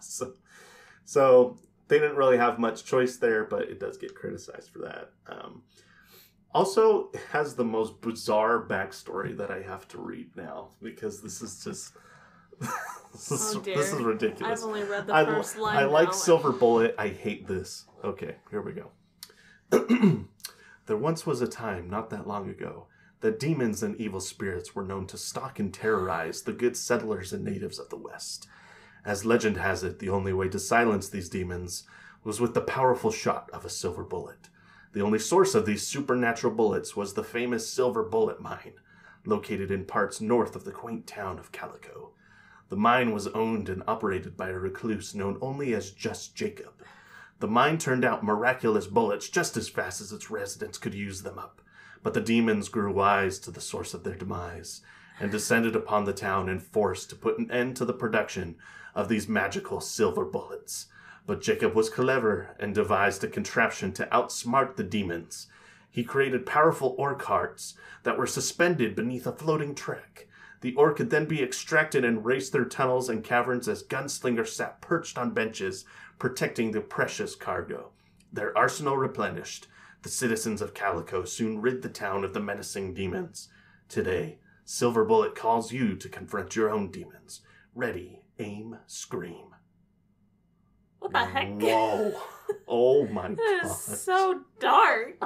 So they didn't really have much choice there, but it does get criticized for that. Also, it has the most bizarre backstory that I have to read now because this is just... This is ridiculous. I've only read the first line. I like Silver Bullet. I hate this. Okay, here we go. There once was a time, not that long ago, that demons and evil spirits were known to stalk and terrorize the good settlers and natives of the West. As legend has it, the only way to silence these demons was with the powerful shot of a silver bullet. The only source of these supernatural bullets was the famous Silver Bullet Mine, located in parts north of the quaint town of Calico. The mine was owned and operated by a recluse known only as Just Jacob. The mine turned out miraculous bullets just as fast as its residents could use them up. But the demons grew wise to the source of their demise and descended upon the town in force to put an end to the production of these magical silver bullets. But Jacob was clever and devised a contraption to outsmart the demons. He created powerful ore carts that were suspended beneath a floating track. The ore could then be extracted and race through tunnels and caverns as gunslingers sat perched on benches, protecting the precious cargo. Their arsenal replenished, the citizens of Calico soon rid the town of the menacing demons. Today, Silver Bullet calls you to confront your own demons. Ready, aim, scream. What the heck? Whoa. Oh my god. That is so dark.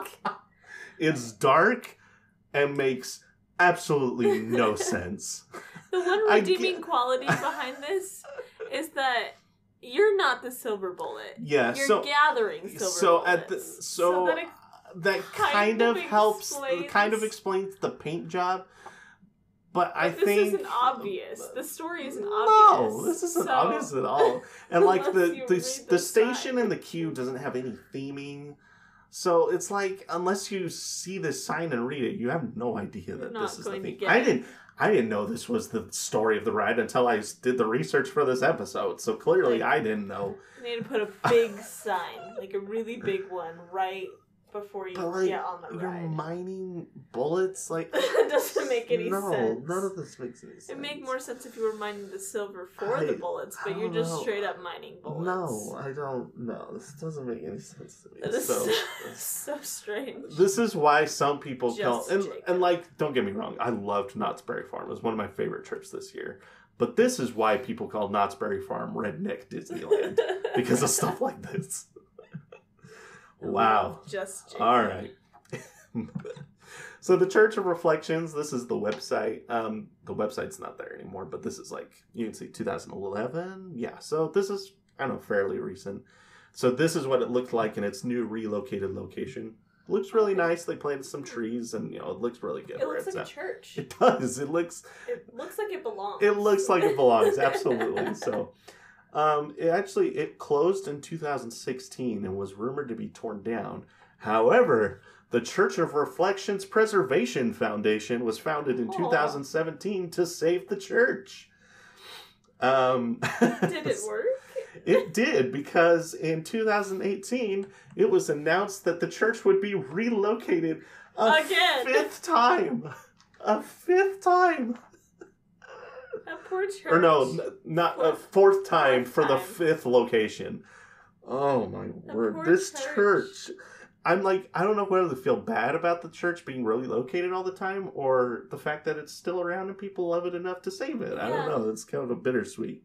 It's dark and makes absolutely no sense. The one redeeming quality behind this is that you're not the silver bullet. Yeah, you're gathering silver bullets. That kind of helps. Kind of explains the paint job. But I think this isn't obvious. The story isn't obvious. No, this isn't obvious at all. And like the station and the queue doesn't have any theming. So it's like, unless you see this sign and read it, you have no idea that this is the thing. I didn't know this was the story of the ride until I did the research for this episode. So clearly I didn't know. You need to put a big sign, like a really big one, right before you get on the ride. You're mining bullets? Like, it doesn't make any sense. No, none of this makes any sense. It'd make more sense if you were mining the silver for the bullets, but you're just straight up mining bullets. No, I don't know. This doesn't make any sense to me. That is so strange. This is why some people call... And like, don't get me wrong, I loved Knott's Berry Farm. It was one of my favorite trips this year. But this is why people call Knott's Berry Farm Redneck Disneyland. Because of stuff like this. Wow. Just Jacob. All right. So the Church of Reflections, this is the website. The website's not there anymore, but this is like, you can see 2011. Yeah, so this is, I don't know, fairly recent. So this is what it looked like in its new relocated location. It looks really nice. They planted some trees and, it looks really good. It looks like a church. It does. It looks like it belongs. It looks like it belongs, absolutely. So... It closed in 2016 and was rumored to be torn down. However, the Church of Reflections Preservation Foundation was founded in 2017 to save the church. Did it work? It did, because in 2018, it was announced that the church would be relocated again. fifth time. A fifth time. At poor church. Or no, not a fourth time for the fifth location. Oh my word. This church. I'm like, I don't know whether to feel bad about the church being relocated all the time or the fact that it's still around and people love it enough to save it. I don't know. It's kind of a bittersweet.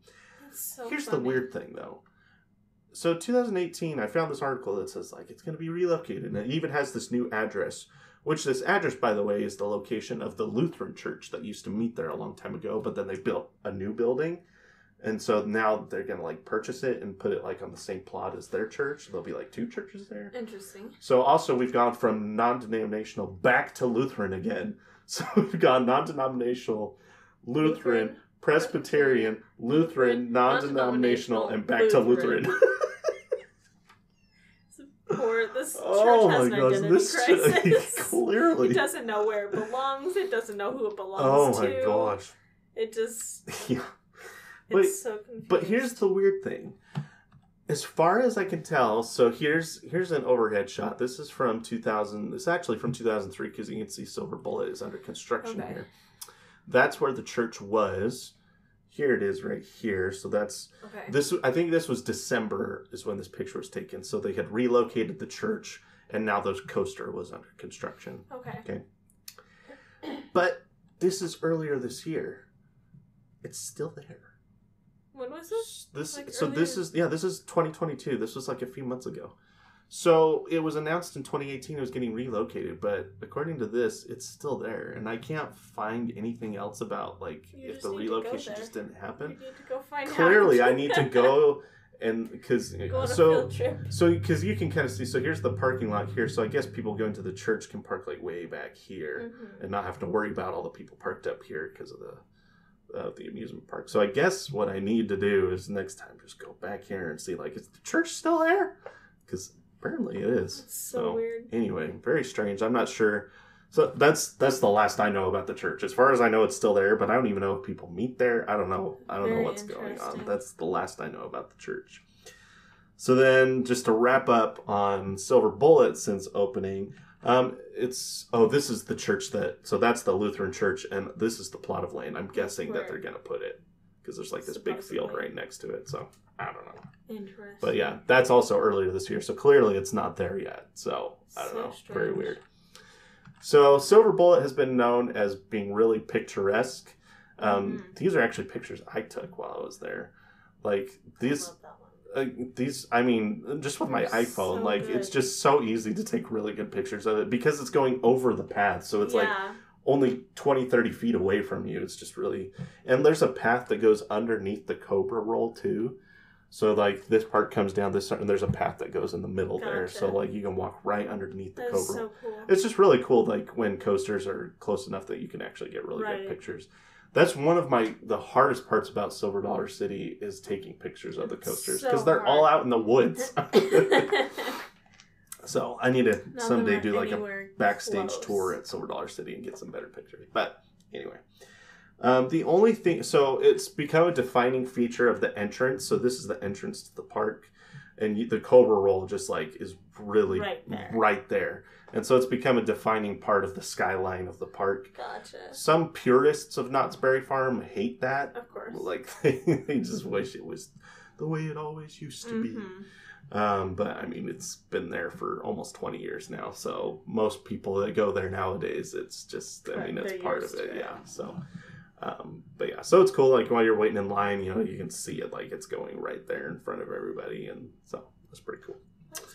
Here's the weird thing, though. So 2018, I found this article that says, like, it's going to be relocated. And it even has this new address, which this address, by the way, is the location of the Lutheran church that used to meet there a long time ago. But then they built a new building. And so now they're going to, like, purchase it and put it, like, on the same plot as their church. There'll be, like, 2 churches there. Interesting. So also we've gone from non-denominational back to Lutheran again. So we've gone non-denominational, Lutheran, Presbyterian, Lutheran, non-denominational, and back to Lutheran. This church has an identity crisis. Clearly. It doesn't know where it belongs. It doesn't know who it belongs to. Oh my gosh. It just... Yeah. It's so confusing. But here's the weird thing. As far as I can tell, so here's an overhead shot. This is from 2000. It's actually from 2003 because you can see Silver Bullet is under construction here. That's where the church was. Here it is right here. So that's this. I think this was December is when this picture was taken. So they had relocated the church, and now the coaster was under construction. Okay. But this is earlier this year. It's still there. When was this? This is 2022. This was like a few months ago. So it was announced in 2018 it was getting relocated, but according to this, it's still there, and I can't find anything else about like if the relocation just didn't happen. You need to go find Clearly, out. I need to go and because so because you can kind of see. So here's the parking lot here. So I guess people going to the church can park like way back here and not have to worry about all the people parked up here because of the amusement park. So I guess what I need to do is next time just go back here and see like is the church still there? Because apparently it is. It's so weird. Anyway, very strange. I'm not sure. So that's the last I know about the church. As far as I know, it's still there, but I don't even know if people meet there. I don't know. I don't know what's going on. That's the last I know about the church. So then, just to wrap up on Silver Bullet since opening, this is the church so that's the Lutheran church, and this is the plot of land. I'm guessing that they're gonna put it because there's like this big field right next to it. So I don't know. Interesting. But yeah, that's also earlier this year. So clearly it's not there yet. So I don't know. Strange. Very weird. So Silver Bullet has been known as being really picturesque. These are actually pictures I took while I was there. Like these, I mean, just with my iPhone, like it's just so easy to take really good pictures of it because it's going over the path. So it's like only 20, 30 feet away from you. It's just really, and there's a path that goes underneath the Cobra Roll too. So, like, this part comes down this and there's a path that goes in the middle there. So, like, you can walk right underneath the Cobra. So cool. It's just really cool, like, when coasters are close enough that you can actually get really good pictures. That's one of the hardest parts about Silver Dollar City is taking pictures of the coasters. Because they're all out in the woods. So, I need to someday do, like, a backstage tour at Silver Dollar City and get some better pictures. But, anyway. The only thing, so it's become a defining feature of the entrance. So this is the entrance to the park, and the Cobra Roll just like is really right there. And so it's become a defining part of the skyline of the park. Gotcha. Some purists of Knott's Berry Farm hate that. Of course. Like they just wish it was the way it always used to be. But I mean, it's been there for almost 20 years now. So most people that go there nowadays, it's just, I mean, it's part of it. Yeah. So. But yeah, so it's cool. Like while you're waiting in line, you know, you can see it like it's going right there in front of everybody, and so that's pretty cool. That's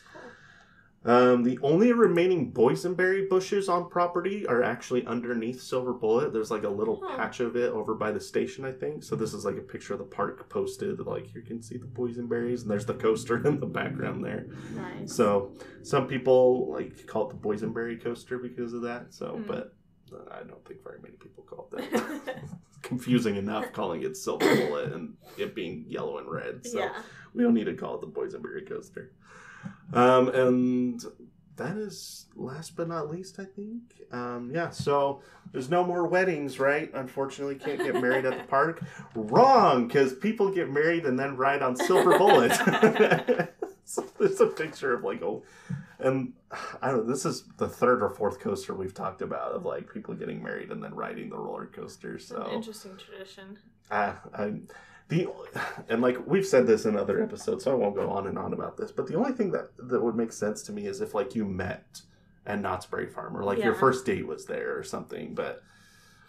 cool. The only remaining boysenberry bushes on property are actually underneath Silver Bullet. There's like a little patch of it over by the station, I think. So this is like a picture of the park posted. Like you can see the boysenberries, and there's the coaster in the background there. Nice. So some people like call it the boysenberry coaster because of that. So, but. I don't think very many people call it that. Confusing enough calling it Silver Bullet and it being yellow and red. So we don't need to call it the Boysenberry Coaster. And that is last but not least, I think. So there's no more weddings, right? Unfortunately, can't get married at the park. Wrong, because people get married and then ride on Silver Bullet. So there's a picture of like And I don't know, this is the third or fourth coaster we've talked about of like people getting married and then riding the roller coaster. So an interesting tradition. And like we've said this in other episodes, so I won't go on and on about this. But the only thing that would make sense to me is if like you met at Knott's Berry Farm or like your first date was there or something.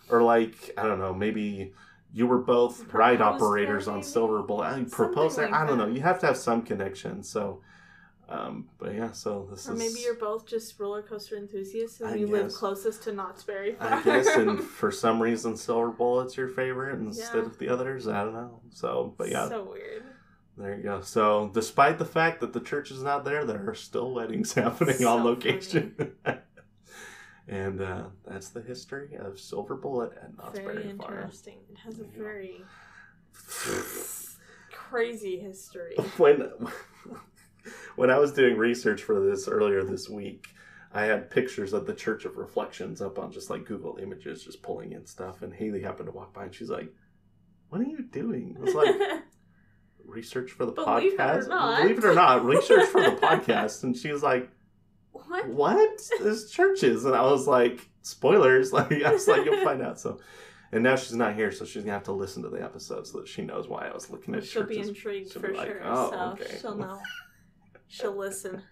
Or like I don't know, maybe you were both ride operators on Silver Bullet. I proposed there. I don't know. You have to have some connection. So. But yeah, so this or is... maybe you're both just roller coaster enthusiasts and you live closest to Knott's Berry Farm. I guess, and for some reason Silver Bullet's your favorite instead of the others. I don't know. So, but yeah. So weird. There you go. So, despite the fact that the church is not there, there are still weddings happening on location. And that's the history of Silver Bullet at Knott's Berry Farm. Very interesting. It has a very crazy history. When I was doing research for this earlier this week, I had pictures of the Church of Reflections up on just like Google Images, just pulling in stuff. And Haley happened to walk by and she's like, "What are you doing?" I was like, "Research for the podcast." Believe it or not, research for the podcast. And she was like, "What? There's churches." And I was like, "Spoilers." Like I was like, "You'll find out." So, and now she's not here, so she's gonna have to listen to the episode so that she knows why I was looking at churches. She'll be intrigued for sure. Like, so okay. She'll know. She'll listen.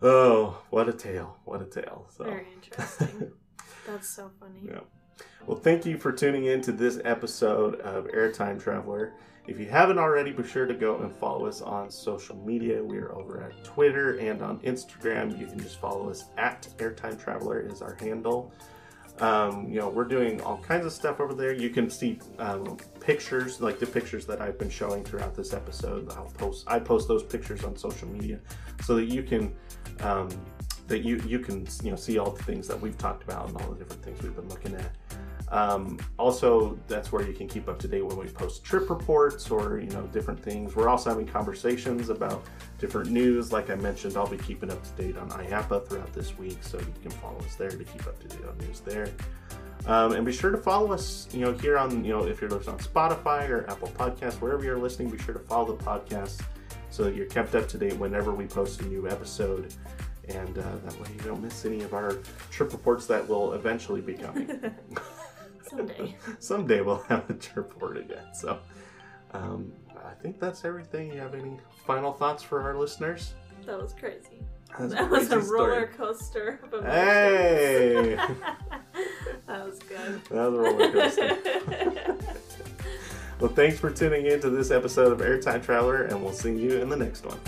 Oh, what a tale. What a tale. So. Very interesting. That's so funny. Yeah. Well, thank you for tuning in to this episode of Airtime Traveler. If you haven't already, be sure to go and follow us on social media. We are over at Twitter and on Instagram. You can just follow us at Airtime Traveler is our handle. We're doing all kinds of stuff over there. You can see pictures, like the pictures that I've been showing throughout this episode. I post those pictures on social media so that you can see all the things that we've talked about and all the different things we've been looking at. Also, that's where you can keep up to date when we post trip reports or, different things. We're also having conversations about different news. Like I mentioned, I'll be keeping up to date on IAPA throughout this week, so you can follow us there to keep up to date on news there. And be sure to follow us, here on, if you're listening on Spotify or Apple Podcasts, wherever you're listening, be sure to follow the podcast so that you're kept up to date whenever we post a new episode. And that way you don't miss any of our trip reports that will eventually be coming. Someday we'll have a trip report again. So I think that's everything. You have any final thoughts for our listeners? That was crazy. That was a roller coaster of emotions. Hey! That was good. That was a roller coaster. Well, thanks for tuning in to this episode of Airtime Traveler, and we'll see you in the next one.